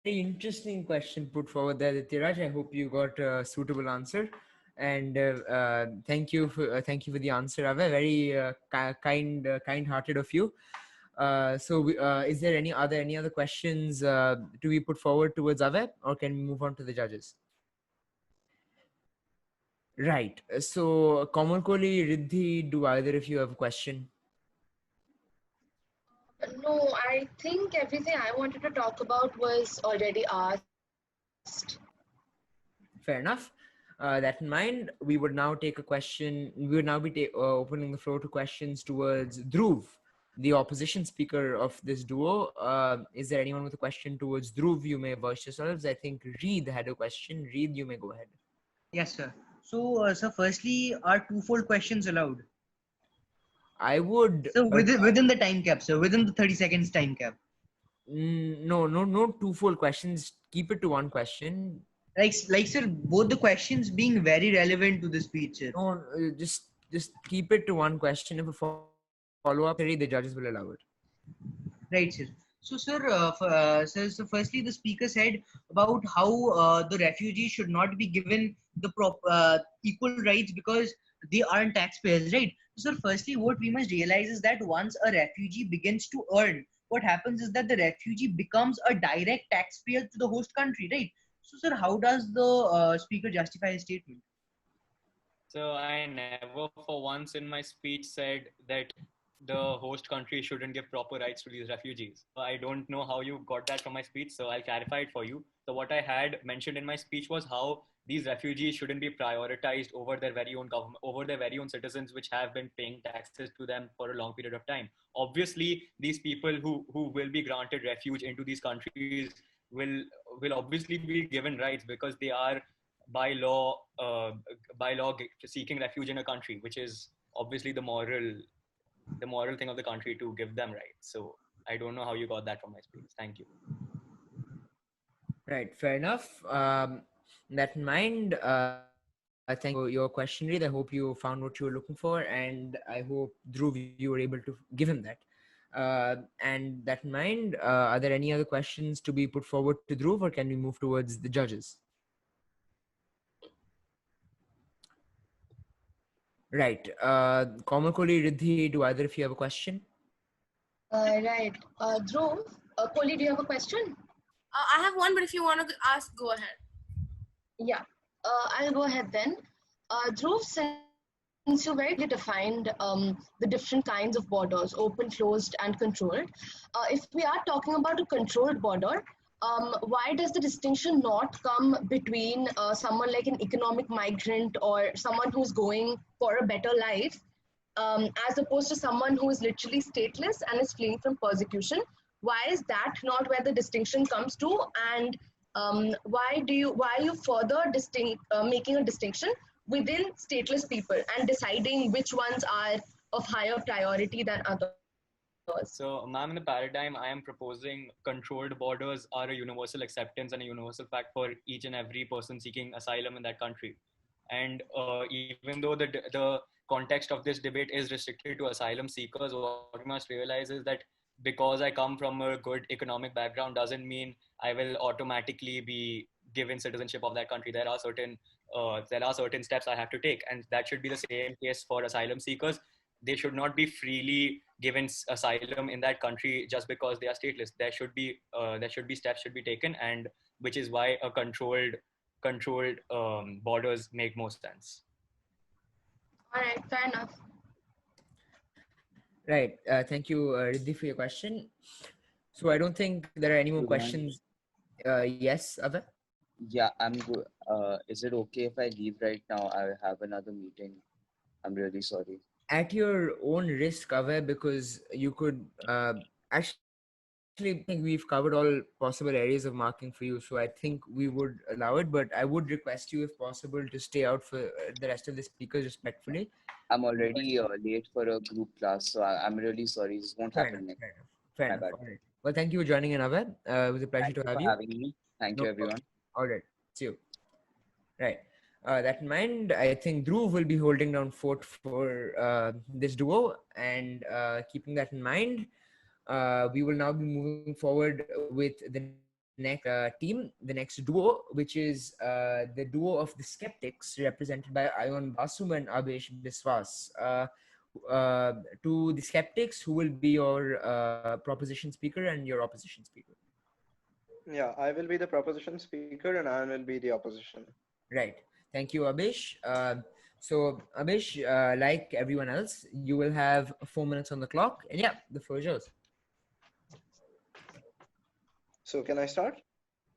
Very interesting question put forward there, Dityaraj. I hope you got a suitable answer, and thank you for the answer, Ave. Very kind-hearted of you. Is there any other questions to be put forward towards Ave, or can we move on to the judges? Right. So, Komal-Koli, Riddhi, do either of you have a question? No, I think everything I wanted to talk about was already asked. Fair enough. That in mind, we would now take a question. We would now be opening the floor to questions towards Dhruv, the opposition speaker of this duo. Is there anyone with a question towards Dhruv? You may voice yourselves. I think Reed had a question. Reed, you may go ahead. Yes, sir. So, sir, firstly, are twofold questions allowed? I would. So within the time cap, sir, within the 30 seconds time cap. No twofold questions. Keep it to one question. Like sir, both the questions being very relevant to the speech, sir. No, just keep it to one question. If a follow-up, the judges will allow it. Right, sir. So, sir, so firstly, the speaker said about how the refugees should not be given the equal rights because they aren't taxpayers, right? So, sir, firstly, what we must realize is that once a refugee begins to earn, what happens is that the refugee becomes a direct taxpayer to the host country, right? So, sir, how does the speaker justify his statement? So I never for once in my speech said that the host country shouldn't give proper rights to these refugees. So I don't know how you got that from my speech, so I'll clarify it for you. So what I had mentioned in my speech was how these refugees shouldn't be prioritized over their very own government, over their very own citizens, which have been paying taxes to them for a long period of time. Obviously, these people who will be granted refuge into these countries will will obviously be given rights because they are by law seeking refuge in a country, which is obviously the moral thing of the country to give them rights. So I don't know how you got that from my speech. Thank you. Right, fair enough. That in mind, thank you for your question, Reed. I hope you found what you were looking for, and I hope Dhruv you were able to give him that. And that in mind, are there any other questions to be put forward to Dhruv, or can we move towards the judges? Right. Komal-Koli, Riddhi, do either of you have a question? Right. Dhruv, Koli, do you have a question? I have one, but if you want to ask, go ahead. Yeah, I'll go ahead then. Dhruv, since you very clearly defined the different kinds of borders, open, closed, and controlled, if we are talking about a controlled border, why does the distinction not come between someone like an economic migrant or someone who's going for a better life, as opposed to someone who is literally stateless and is fleeing from persecution? Why is that not where the distinction comes to? And why are you further making a distinction within stateless people and deciding which ones are of higher priority than others? So, ma'am, in the paradigm, I am proposing controlled borders are a universal acceptance and a universal fact for each and every person seeking asylum in that country. And even though the context of this debate is restricted to asylum seekers, what we must realize is that because I come from a good economic background doesn't mean I will automatically be given citizenship of that country. There are certain steps I have to take, and that should be the same case for asylum seekers. They should not be freely given asylum in that country just because they are stateless. There should be steps should be taken, and which is why a controlled borders make more sense. All right, fair enough. Right. Thank you, Riddhi, for your question. So I don't think there are any more Good one. questions. Yes, Ave? Yeah, I'm good. Is it okay if I leave right now? I have another meeting. I'm really sorry. At your own risk, Ave, because you could actually I think we've covered all possible areas of marking for you. So I think we would allow it, but I would request you, if possible, to stay out for the rest of the speakers respectfully. I'm already late for a group class, so I'm really sorry. This won't Fair enough. happen next. Fair enough. Fair My enough. bad. All right. Well, thank you for joining in, Ave. It was a pleasure Thank to you have for you. having me. Thank No you, problem. everyone. All right. See you. Right. That in mind, I think Dhruv will be holding down fort for this duo. And keeping that in mind, we will now be moving forward with the next team, the next duo, which is the duo of the skeptics, represented by Ayon Basum and Abhesh Biswas. To the skeptics, who will be your proposition speaker and your opposition speaker? Yeah, I will be the proposition speaker and I will be the opposition. Right. Thank you, Abish. So, Abish, like everyone else, you will have 4 minutes on the clock. And yeah, the floor is yours. So can I start?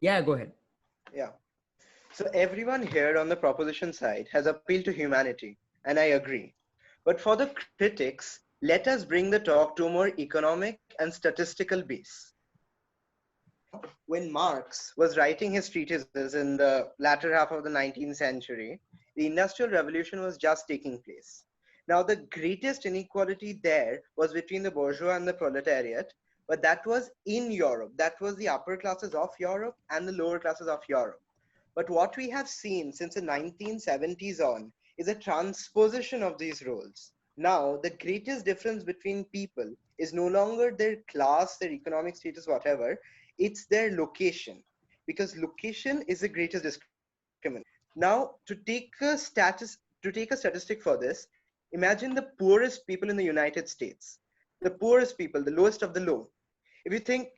Yeah, go ahead. Yeah. So everyone here on the proposition side has appealed to humanity, and I agree. But for the critics, let us bring the talk to a more economic and statistical base. When Marx was writing his treatises in the latter half of the 19th century, the Industrial Revolution was just taking place. Now, the greatest inequality there was between the bourgeois and the proletariat, but that was in Europe. That was the upper classes of Europe and the lower classes of Europe. But what we have seen since the 1970s on is a transposition of these roles. Now, the greatest difference between people is no longer their class, their economic status, whatever, it's their location. Because location is the greatest discriminant. Now, to take a statistic for this, imagine the poorest people in the United States. The poorest people, the lowest of the low. If you think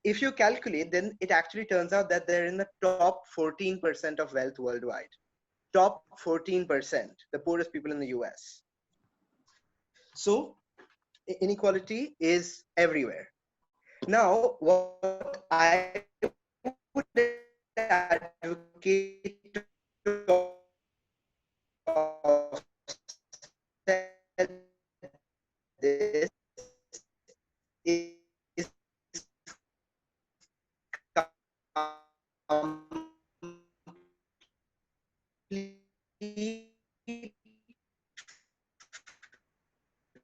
if you calculate, then it actually turns out that they're in the top 14% of wealth worldwide. Top 14%, the poorest people in the US. So inequality is everywhere. Now, what I would advocate this is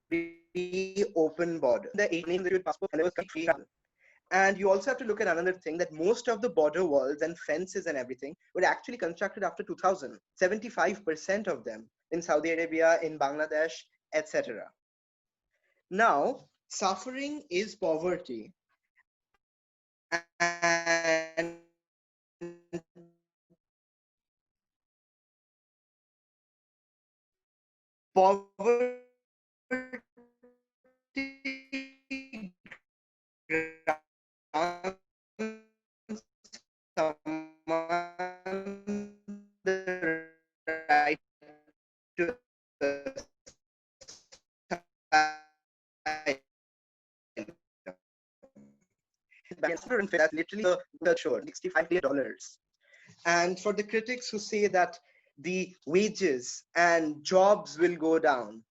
free open border. The 8 nations issued passport and there was free travel. And you also have to look at another thing that most of the border walls and fences and everything were actually constructed after 2000. 75% of them in Saudi Arabia, in Bangladesh, etc. Now, suffering is poverty. And poverty grants someone the right to asylum. That's literally the short $65 billion. And for the critics who say that the wages and jobs will go down,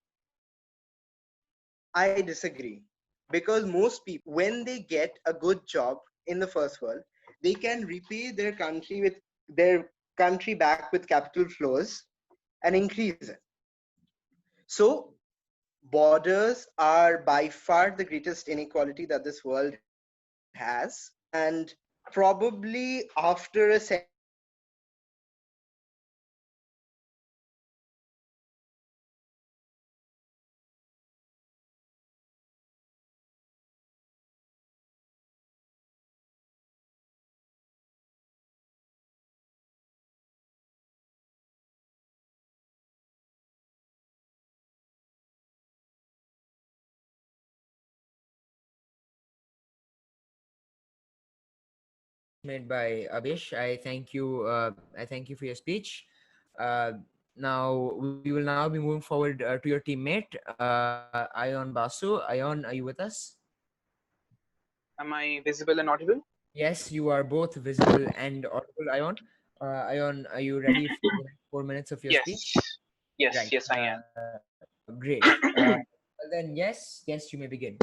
I disagree. Because most people, when they get a good job in the first world, they can repay their country back with capital flows and increase it. So borders are by far the greatest inequality that this world has. And probably after a century or two, made by Abish. I thank you for your speech. Uh, Now we will now be moving forward to your teammate, Ayon Basu. Ayon, are you with us? Am I visible and audible? Yes, you are both visible and audible, Ayon. Ayon, are you ready for the next 4 minutes of your Yes. speech? Yes, Right. yes, I am. Great. Well then, yes, you may begin.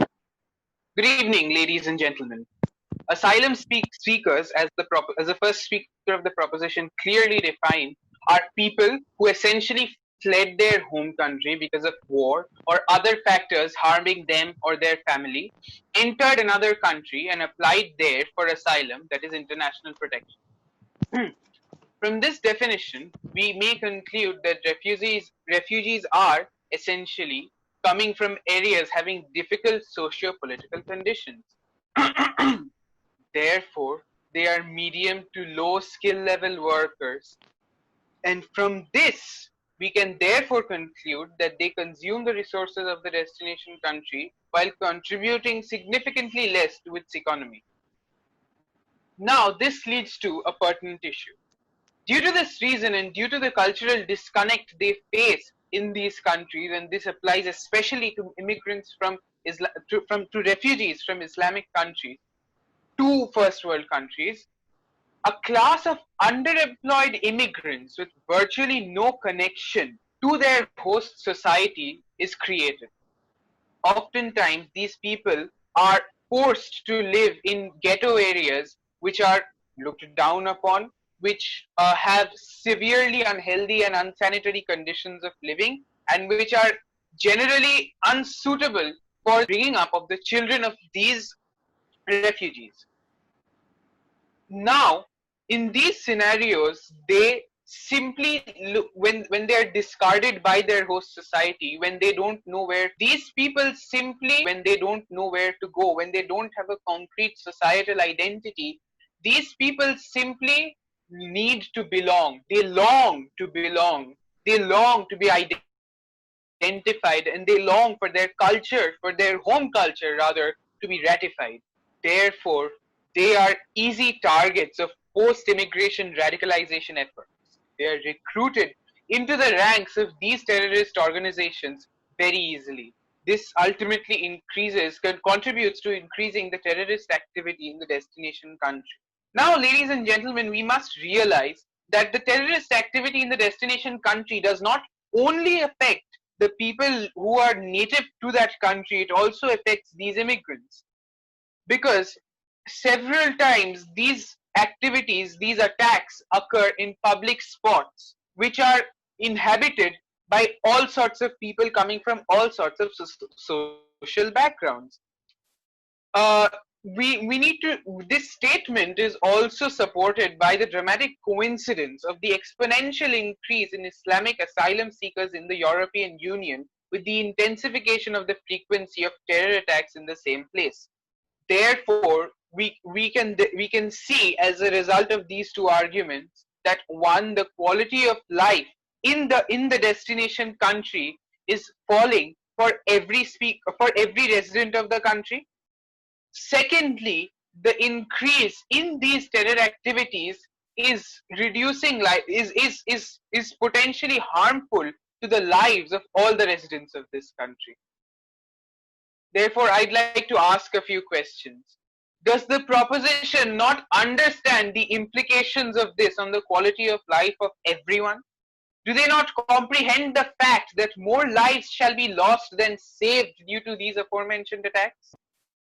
Good evening, ladies and gentlemen. Asylum seekers, as the first speaker of the proposition clearly defined, are people who essentially fled their home country because of war or other factors harming them or their family, entered another country and applied there for asylum, that is international protection. From this definition, we may conclude that refugees are essentially coming from areas having difficult socio-political conditions. Therefore, they are medium to low skill level workers. And from this, we can therefore conclude that they consume the resources of the destination country while contributing significantly less to its economy. Now, this leads to a pertinent issue. Due to this reason and due to the cultural disconnect they face in these countries, and this applies especially to immigrants to refugees from Islamic countries to first world countries, a class of underemployed immigrants with virtually no connection to their host society is created. Oftentimes, these people are forced to live in ghetto areas which are looked down upon, which have severely unhealthy and unsanitary conditions of living, and which are generally unsuitable for bringing up of the children of these refugees. Now, in these scenarios, they simply look when they are discarded by their host society, when they don't know where these people simply when they don't know where to go, when they don't have a concrete societal identity, these people simply need to belong. They long to belong. They long to be identified, and they long for their culture, for their home culture rather, to be ratified. Therefore, they are easy targets of post immigration radicalization efforts. They are recruited into the ranks of these terrorist organizations very easily. This ultimately contributes to increasing the terrorist activity in the destination country. Now, ladies and gentlemen, we must realize that the terrorist activity in the destination country does not only affect the people who are native to that country, it also affects these immigrants, because several times these activities, these attacks occur in public spots which are inhabited by all sorts of people coming from all sorts of social backgrounds. Uh, we need to, this statement is also supported by the dramatic coincidence of the exponential increase in Islamic asylum seekers in the European Union with the intensification of the frequency of terror attacks in the same place. Therefore, we can see as a result of these two arguments that one, the quality of life in the destination country is falling for every resident of the country. Secondly, the increase in these terror activities is reducing life is potentially harmful to the lives of all the residents of this country. Therefore, I'd like to ask a few questions. Does the proposition not understand the implications of this on the quality of life of everyone? Do they not comprehend the fact that more lives shall be lost than saved due to these aforementioned attacks?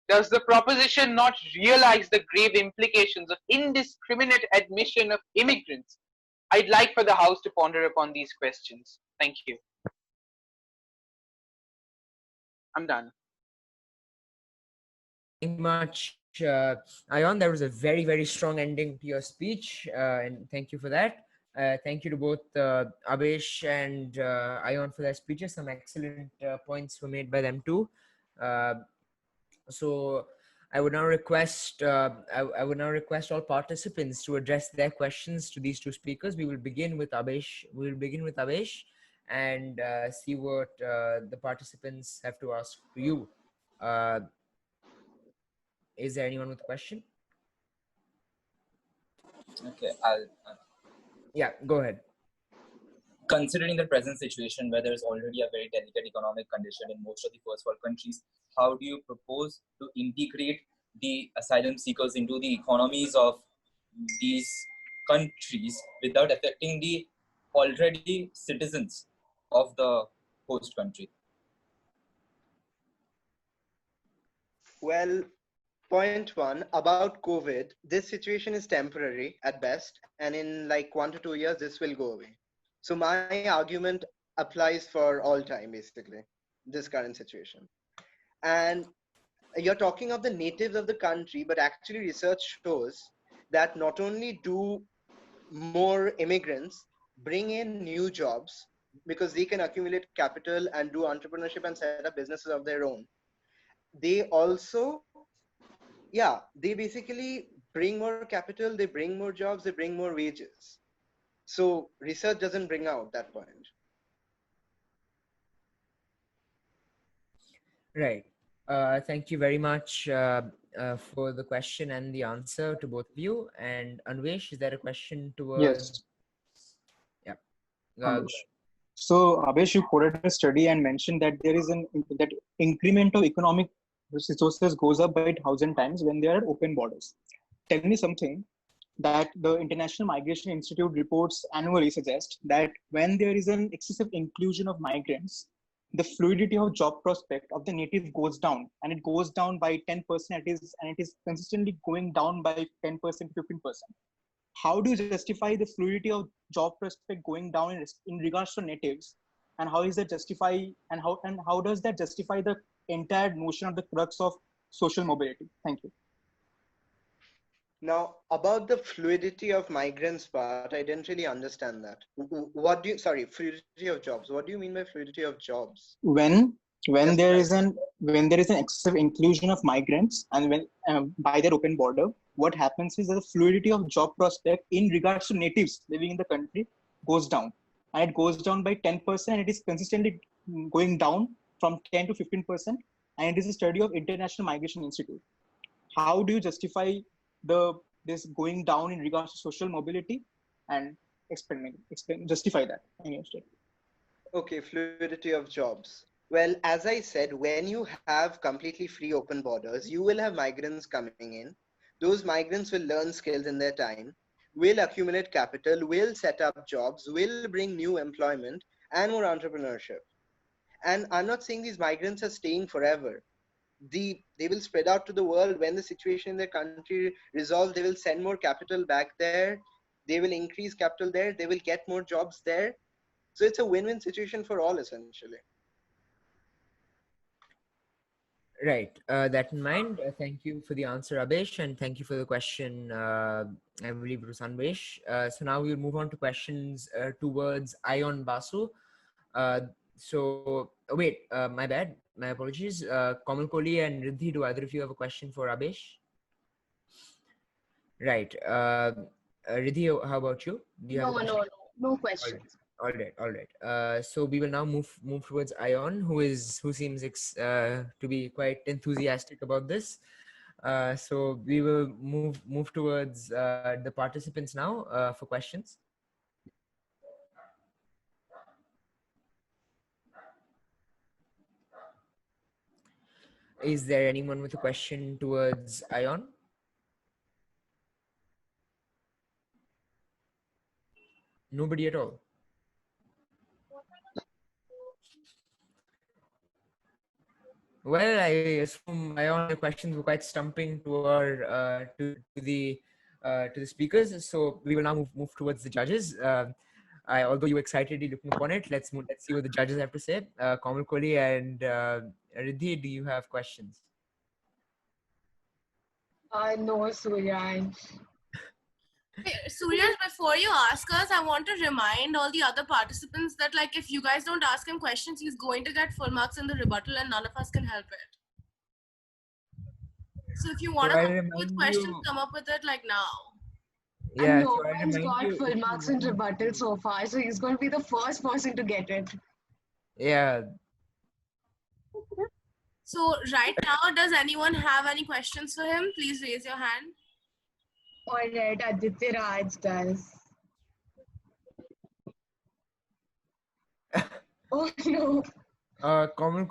Does the proposition not realize the grave implications of indiscriminate admission of immigrants? I'd like for the House to ponder upon these questions. Thank you. I'm done. Thank you much, Ayon. That was a very, very strong ending to your speech, and thank you for that. Thank you to both Abesh and Ayon for their speeches. Some excellent points were made by them too. Uh, so I would now request all participants to address their questions to these two speakers. We will begin with Abesh. We will begin with Abesh and see what the participants have to ask to you. Uh, is there anyone with a question? Okay, I'll. Yeah, go ahead. Considering the present situation where there is already a very delicate economic condition in most of the first world countries, how do you propose to integrate the asylum seekers into the economies of these countries without affecting the already citizens of the host country? Well, point one about COVID, this situation is temporary at best, and in like 1 to 2 years, this will go away. So my argument applies for all time, basically, this current situation. And you're talking of the natives of the country, but actually research shows that not only do more immigrants bring in new jobs because they can accumulate capital and do entrepreneurship and set up businesses of their own, they also, yeah, they basically bring more capital, they bring more jobs, they bring more wages. So research doesn't bring out that point. Right. Thank you very much for the question and the answer to both of you. And Anvesh, is there a question towards? Yes, Yeah. Go Abesh. So, Abesh, you quoted a study and mentioned that there is that increment of economic resources goes up by 1,000 times when there are open borders. Tell me something that the International Migration Institute reports annually suggest that when there is an excessive inclusion of migrants, the fluidity of job prospect of the native goes down, and it goes down by 10%. It is consistently going down by 10%, 15%. How do you justify the fluidity of job prospect going down in regards to natives, and how is that justify and how does that justify the entire notion of the crux of social mobility? Thank you. Now, about the fluidity of migrants part, I didn't really understand that. What do you, sorry, fluidity of jobs. What do you mean by fluidity of jobs? When Just there like, is an excessive inclusion of migrants, and when by their open border, what happens is that the fluidity of job prospect in regards to natives living in the country goes down, and it goes down by 10%. It is consistently going down from 10 to 15%, and it is a study of International Migration Institute. How do you justify the this going down in regards to social mobility, and explain justify that in your statement? okay, fluidity of jobs. Well, as I said, when you have completely free open borders, you will have migrants coming in. Those migrants will learn skills in their time, will accumulate capital, will set up jobs, will bring new employment and more entrepreneurship. And I'm not saying these migrants are staying forever. They will spread out to the world. When the situation in their country resolves, they will send more capital back there. They will increase capital there. They will get more jobs there. So it's a win-win situation for all, essentially. Right. That in mind, thank you for the answer, Abesh, and thank you for the question. I believe it was Anvesh. So now we'll move on to questions towards Ion Basu. Wait, my bad. My apologies. Kamal Kohli and Riddhi, do either of you have a question for Abesh? Right. Riddhi, how about you? Do you have a No, question? no, no, no All right. questions. All right. So we will now move towards Ion, who seems to be quite enthusiastic about this. So we will move towards the participants now for questions. Is there anyone with a question towards Ion? Nobody at all. Well, I assume Ion, your questions were quite stumping to our to the speakers. So we will now move towards the judges. Although you were excitedly looking upon it, let's see what the judges have to say. Kamal Kohli and Riddhi, do you have questions? No, Surya. Surya, before you ask us, I want to remind all the other participants that, like, if you guys don't ask him questions, he's going to get full marks in the rebuttal, and none of us can help it. So if you want So to I come up with remind questions, you. come up with it like now. And Yeah, no so I one's remind got you. full marks in rebuttal so far, so he's going to be the first person to get it. Yeah. So right now, does anyone have any questions for him? Please raise your hand. Alright, Aditya Raj does. Oh no. Komal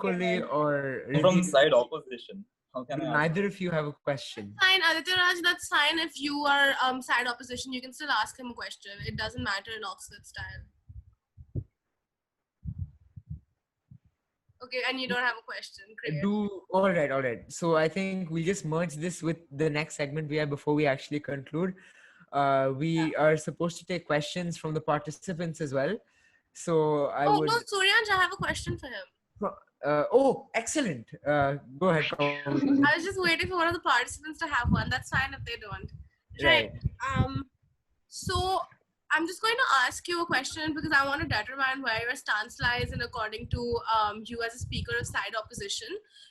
or I'm from Riddhi, side opposition. How can I ask? neither of you have a question. Fine, Aditya Raj, that's fine. If you are side opposition, you can still ask him a question. It doesn't matter in Oxford style. Okay, and you don't have a question. Great. All right. So I think we'll just merge this with the next segment we have before we actually conclude. We are supposed to take questions from the participants as well. So I Oh would. no, Suryansh, I have a question for him. Oh, excellent. Go ahead, Komal. I was just waiting for one of the participants to have one. That's fine if they don't. Right. So I'm just going to ask you a question because I want to determine where your stance lies and according to you as a speaker of side opposition.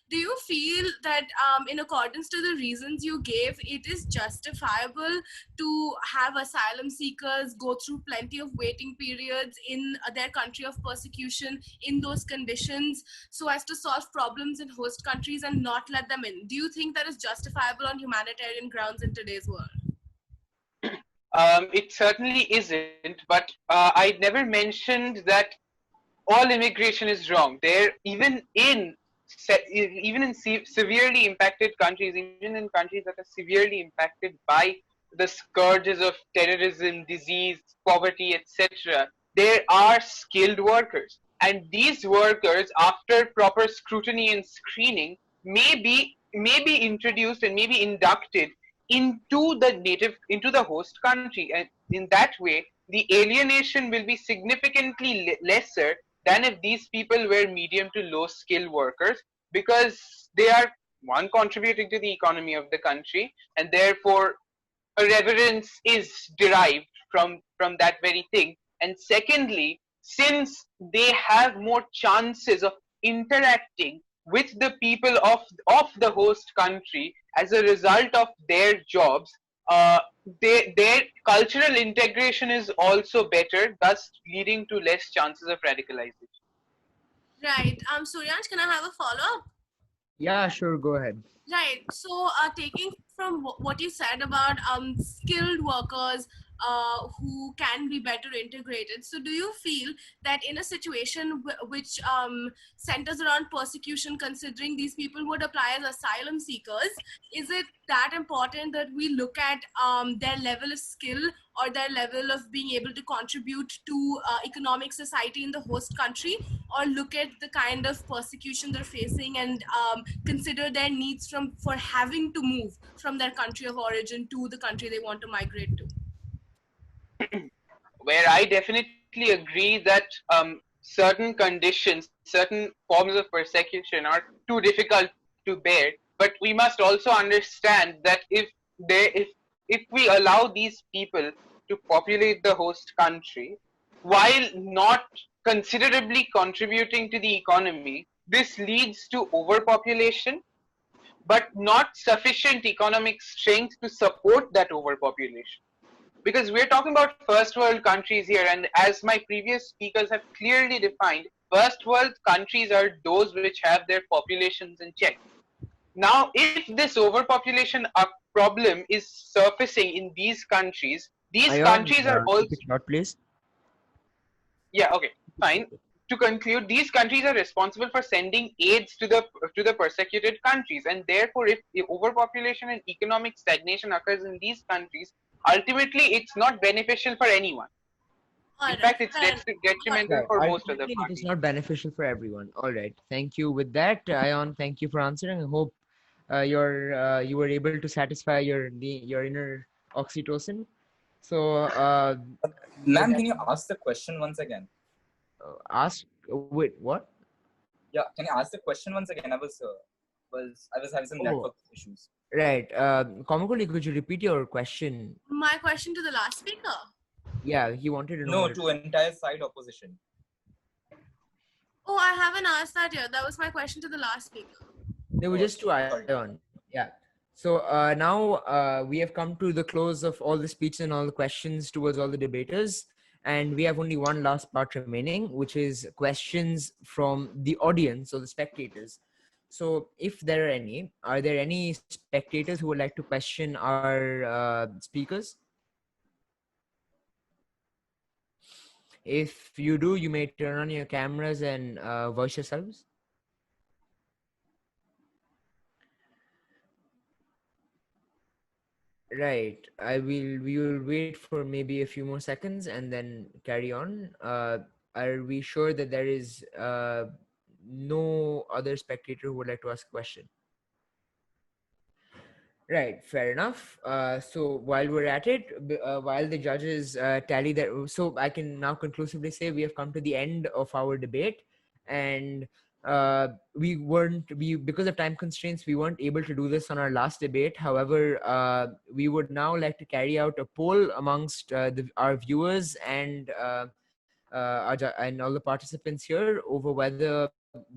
Do you feel that in accordance to the reasons you gave, it is justifiable to have asylum seekers go through plenty of waiting periods in their country of persecution in those conditions so as to solve problems in host countries and not let them in? Do you think that is justifiable on humanitarian grounds in today's world? It certainly isn't, but I never mentioned that all immigration is wrong. There, even in severely impacted countries, even in countries that are severely impacted by the scourges of terrorism, disease, poverty, etc., there are skilled workers, and these workers, after proper scrutiny and screening, may be introduced and may be inducted into the host country, and in that way the alienation will be significantly lesser than if these people were medium to low skill workers, because they are one contributing to the economy of the country, and therefore a reverence is derived from that very thing. And secondly, since they have more chances of interacting with the people of the host country as a result of their jobs, their cultural integration is also better, thus leading to less chances of radicalization. Right. Suryansh, can I have a follow-up? Yeah, sure. Go ahead. Right. So, taking from what you said about skilled workers who can be better integrated. So, do you feel that in a situation which centers around persecution, considering these people would apply as asylum seekers, is it that important that we look at their level of skill or their level of being able to contribute to economic society in the host country, or look at the kind of persecution they're facing and consider their needs for having to move from their country of origin to the country they want to migrate to? Where I definitely agree that certain conditions, certain forms of persecution are too difficult to bear. But we must also understand that if we allow these people to populate the host country while not considerably contributing to the economy, this leads to overpopulation, but not sufficient economic strength to support that overpopulation, because we're talking about first world countries here, and as my previous speakers have clearly defined, first world countries are those which have their populations in check. Now, if this overpopulation problem is surfacing in these countries, these Ayan, countries are also, keep it short, please. yeah, okay, fine. To conclude, these countries are responsible for sending aids to the persecuted countries, and therefore, if the overpopulation and economic stagnation occurs in these countries, ultimately it's not beneficial for anyone. In fact, it's detrimental Right. for most other Ultimately, it is parties. not beneficial for everyone. All right. Thank you. With that, Ayan, thank you for answering. I hope you were able to satisfy your inner oxytocin. So, with Ma'am, that, can you ask the question once again? ask. Wait, what? Yeah, can you ask the question once again? I was having some Oh, network issues. right. Komakoli, could you repeat your question? My question to the last speaker. Yeah, he wanted to know No, how to entire side opposition. Oh, I haven't asked that yet. That was my question to the last speaker. They were Oh, just to sorry. Ion. Yeah. So now we have come to the close of all the speeches and all the questions towards all the debaters. And we have only one last part remaining, which is questions from the audience or the spectators. So if there are there any spectators who would like to question our speakers? If you do, you may turn on your cameras and voice yourselves. Right. We will wait for maybe a few more seconds and then carry on. Are we sure that there is no other spectator who would like to ask a question? Right, fair enough. So while we're at it, while the judges tally that, so I can now conclusively say we have come to the end of our debate, and we because of time constraints we weren't able to do this on our last debate. However, we would now like to carry out a poll amongst our viewers and and all the participants here over whether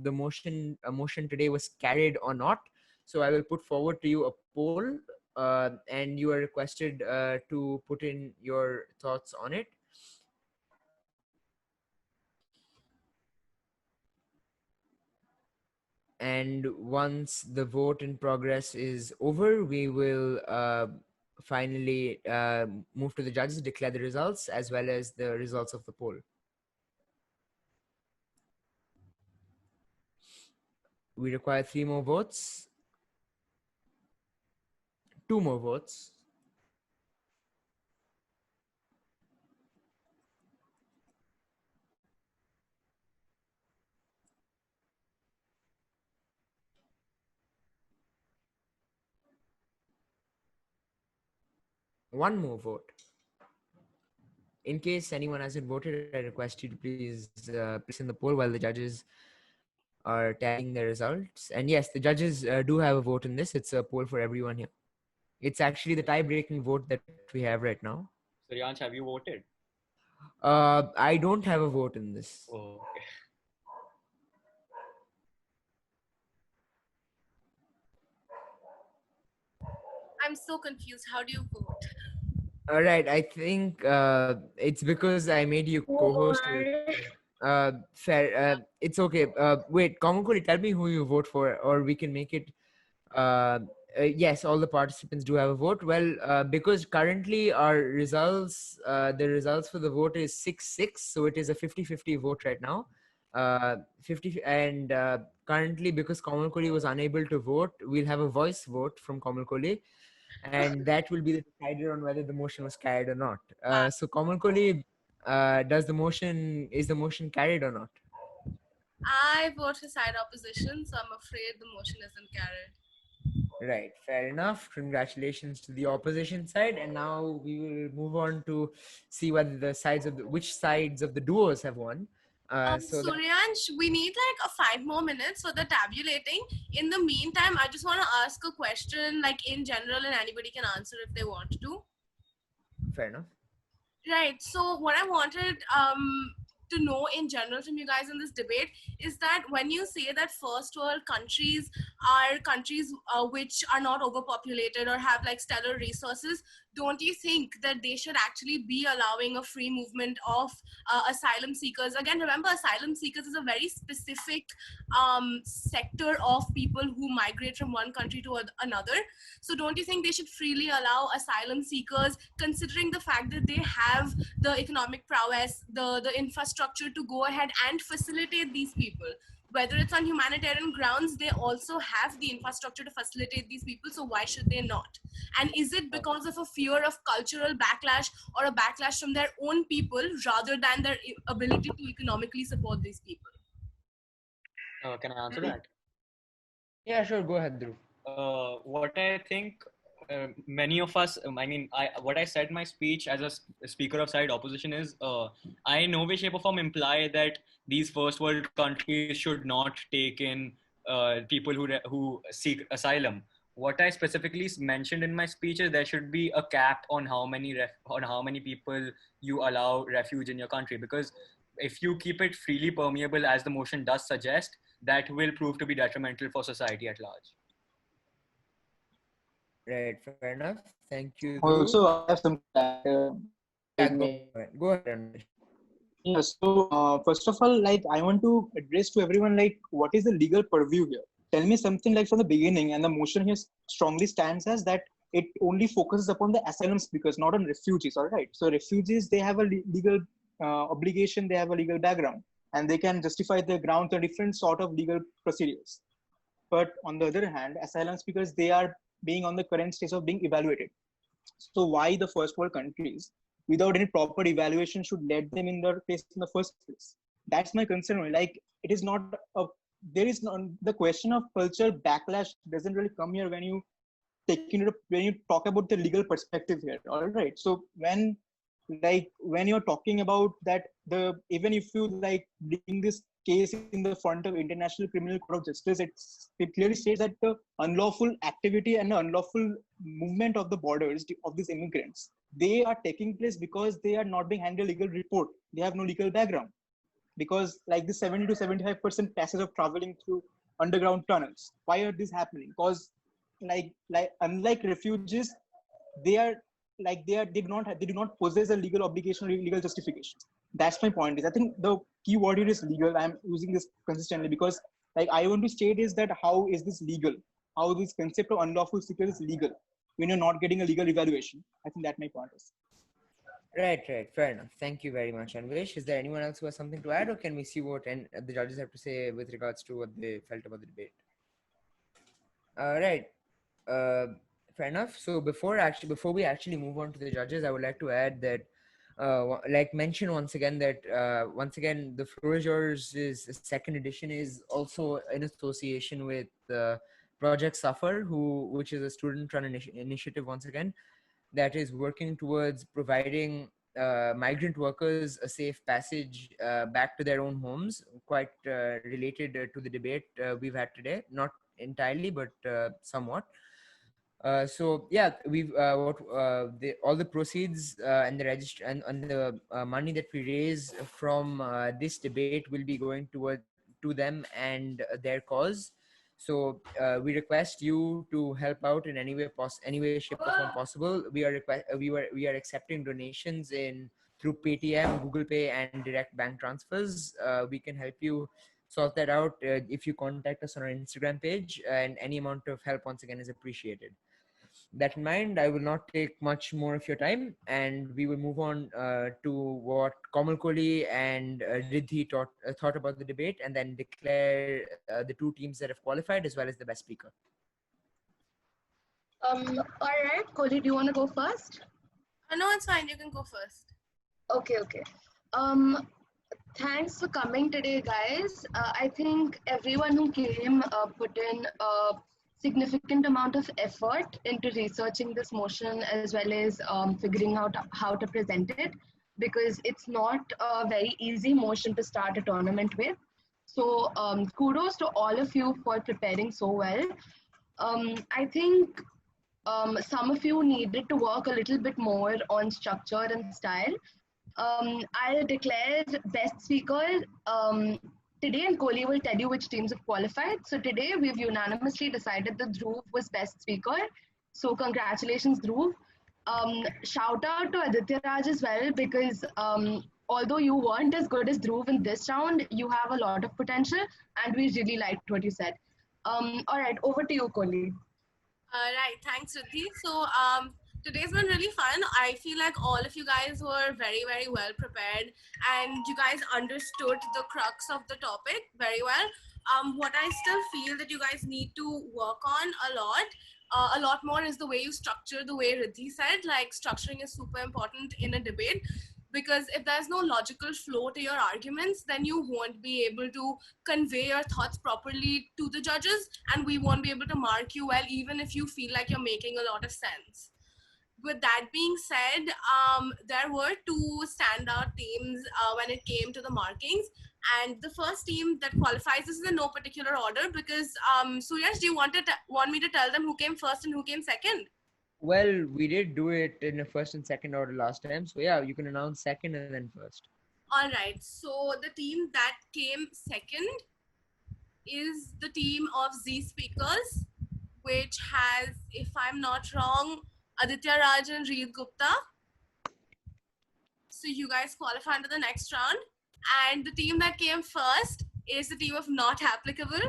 a motion today was carried or not. So I will put forward to you a poll, and you are requested to put in your thoughts on it. And once the vote in progress is over, we will finally move to the judges, declare the results as well as the results of the poll. We require 3 more votes, 2 more votes, one more vote. In case anyone hasn't voted, I request you to please place in the poll while the judges are tallying the results. And yes, the judges do have a vote in this. It's a poll for everyone here. It's actually the tie-breaking vote that we have right now. Suryansh, have you voted? I don't have a vote in this. Oh, okay. I'm so confused. How do you vote? All right, I think it's because I made you co-host. Fair. It's okay. Wait, Kamakuri, tell me who you vote for, or we can make it. Yes, all the participants do have a vote. Well, because currently our results, the results for the vote is 6-6, so it is a 50-50 vote right now. 50 and currently because Kamalkoli was unable to vote, we'll have a voice vote from Kamalkoli, and that will be the decider on whether the motion was carried or not. So Kamalkoli, is the motion carried or not? I vote for side opposition, so I'm afraid the motion isn't carried. Right, fair enough. Congratulations to the opposition side, and now we will move on to see whether which sides of the duos have won. Suryansh, we need like a 5 more minutes for the tabulating. In the meantime, I just want to ask a question, like in general, and anybody can answer if they want to. Fair enough. Right. So what I wanted to know in general from you guys in this debate is that when you say that first world countries are countries which are not overpopulated or have like stellar resources, don't you think that they should actually be allowing a free movement of asylum seekers? Again, remember, asylum seekers is a very specific sector of people who migrate from one country to another. So don't you think they should freely allow asylum seekers, considering the fact that they have the economic prowess, the infrastructure to go ahead and facilitate these people? Whether it's on humanitarian grounds, they also have the infrastructure to facilitate these people, so why should they not? And is it because of a fear of cultural backlash or a backlash from their own people rather than their ability to economically support these people? Can I answer that? Yeah, sure. Go ahead, Dhruv. What I think many of us, what I said in my speech as a speaker of side opposition is, I in no way, shape, or form imply that these first world countries should not take in people who seek asylum. What I specifically mentioned in my speech is there should be a cap on how many people you allow refuge in your country, because if you keep it freely permeable, as the motion does suggest, that will prove to be detrimental for society at large. Right, fair enough. Thank you, Dhruv. Also, I have some Yeah, go ahead, Ramesh. Yeah, so first of all, like I want to address to everyone, like what is the legal purview here? tell me something like from the beginning. And the motion here strongly stands as that it only focuses upon the asylum seekers, not on refugees. All right. So refugees, they have a legal obligation, they have a legal background, and they can justify their grounds or different sort of legal procedures. But on the other hand, asylum seekers, they are being on the current stage of being evaluated. So why the first world countries, without any proper evaluation, should let them in their place in the first place? That's my concern. Like, it is not a, there is not, the question of culture backlash doesn't really come here when you when you talk about the legal perspective here. All right. So when you're talking about that, the even if you like bring this case in the front of International Criminal Court of Justice, it clearly states that the unlawful activity and the unlawful movement of the borders of these immigrants, they are taking place because they are not being handed a legal report. They have no legal background. Because like the 70 to 75% passage of traveling through underground tunnels, why are this happening? Because like unlike refugees, they are they do not possess a legal obligation or legal justification. That's my point. Is I think the key word here is legal. I'm using this consistently because like I want to state is that how is this legal? How this concept of unlawful seeker is legal when you're not getting a legal evaluation? I think that my point is. Right, fair enough. Thank you very much, Anvish. Is there anyone else who has something to add, or can we see what the judges have to say with regards to what they felt about the debate? Right. Fair enough. So before we actually move on to the judges, I would like to add that, like mention once again that the Floor is Yours' second edition is also in association with Project Suffer, which is a student-run initiative once again that is working towards providing migrant workers a safe passage back to their own homes. Quite related to the debate we've had today, not entirely, but somewhat. So yeah, we've all the proceeds and the register and the money that we raise from this debate will be going to them and their cause. So we request you to help out in any way, shape, or form possible. We are accepting donations in through Paytm, Google Pay, and direct bank transfers. We can help you sort that out if you contact us on our Instagram page, and any amount of help once again is appreciated. That in mind, I will not take much more of your time, and we will move on to what Kamal Kohli and Riddhi thought about the debate, and then declare the two teams that have qualified as well as the best speaker. All right, Kohli, do you want to go first? No, it's fine. You can go first. Okay. Thanks for coming today, guys. I think everyone who came put in a significant amount of effort into researching this motion as well as figuring out how to present it, because it's not a very easy motion to start a tournament with. So kudos to all of you for preparing so well. I think some of you needed to work a little bit more on structure and style. I'll declare best speaker today, and Kohli will tell you which teams have qualified. So today we've unanimously decided that Dhruv was best speaker. So congratulations, Dhruv. Shout out to Aditya Raj as well, because although you weren't as good as Dhruv in this round, you have a lot of potential, and we really liked what you said. All right, over to you, Kohli. Right, thanks, Riddhi. So today's been really fun. I feel like all of you guys were very, very well prepared, and you guys understood the crux of the topic very well. What I still feel that you guys need to work on a lot more is the way you structure, the way Riddhi said, like structuring is super important in a debate, because if there's no logical flow to your arguments, then you won't be able to convey your thoughts properly to the judges, and we won't be able to mark you well, even if you feel like you're making a lot of sense. With that being said, there were two standout teams when it came to the markings. And the first team that qualifies, this is in no particular order, because Suryash, do you want me to tell them who came first and who came second? Well, we did do it in the first and second order last time. So yeah, you can announce second and then first. All right. So the team that came second is the team of Z Speakers, which has, if I'm not wrong, Aditya Raj and Reed Gupta. So you guys qualify into the next round. And the team that came first is the team of Not Applicable,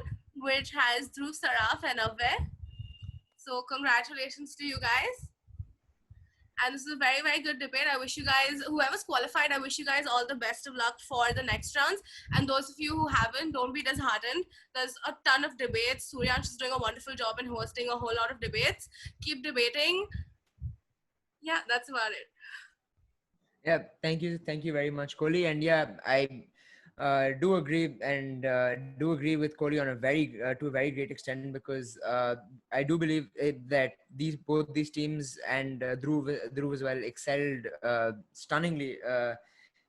which has Dhruv Saraf and Avay. So congratulations to you guys. And this is a very, very good debate. I wish you guys, whoever's qualified, I wish you guys all the best of luck for the next rounds. And those of you who haven't, don't be disheartened. There's a ton of debates. Suryansh is doing a wonderful job in hosting a whole lot of debates. Keep debating. Yeah, that's about it. Yeah, thank you very much, Kohli. And yeah, I do agree and do agree with Kohli on a very to a very great extent, because I do believe that both these teams and Dhruv as well excelled stunningly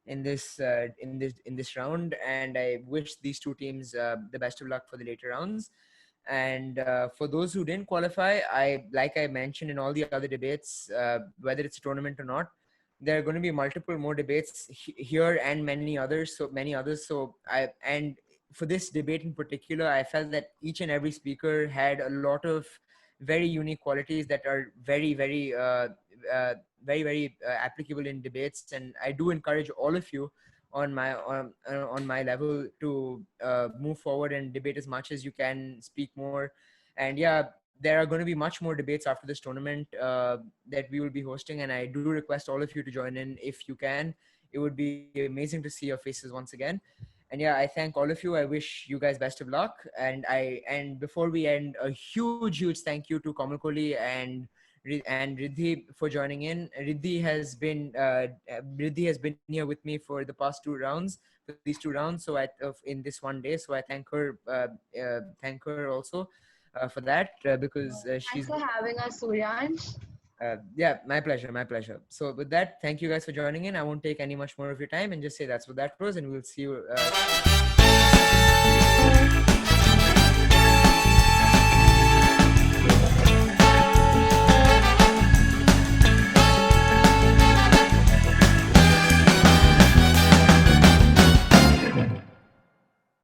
in this round, and I wish these two teams the best of luck for the later rounds. And for those who didn't qualify, like I mentioned in all the other debates, whether it's a tournament or not, there are going to be multiple more debates here and many others. So for this debate in particular, I felt that each and every speaker had a lot of very unique qualities that are uh, very applicable in debates. And I do encourage all of you on my level to move forward and debate as much as you can, speak more. And yeah, there are going to be much more debates after this tournament that we will be hosting, and I do request all of you to join in if you can. It would be amazing to see your faces once again. And yeah, I thank all of you. I wish you guys best of luck. And before we end, a huge thank you to Kamal Kohli and Riddhi for joining in. Riddhi has been here with me for the past for these 2 rounds. So in this one day, so I thank her also for that, because Thanks she's for having us, Suryansh. yeah, my pleasure, my pleasure. So with that, thank you guys for joining in. I won't take any much more of your time and just say that's what that was, and we'll see you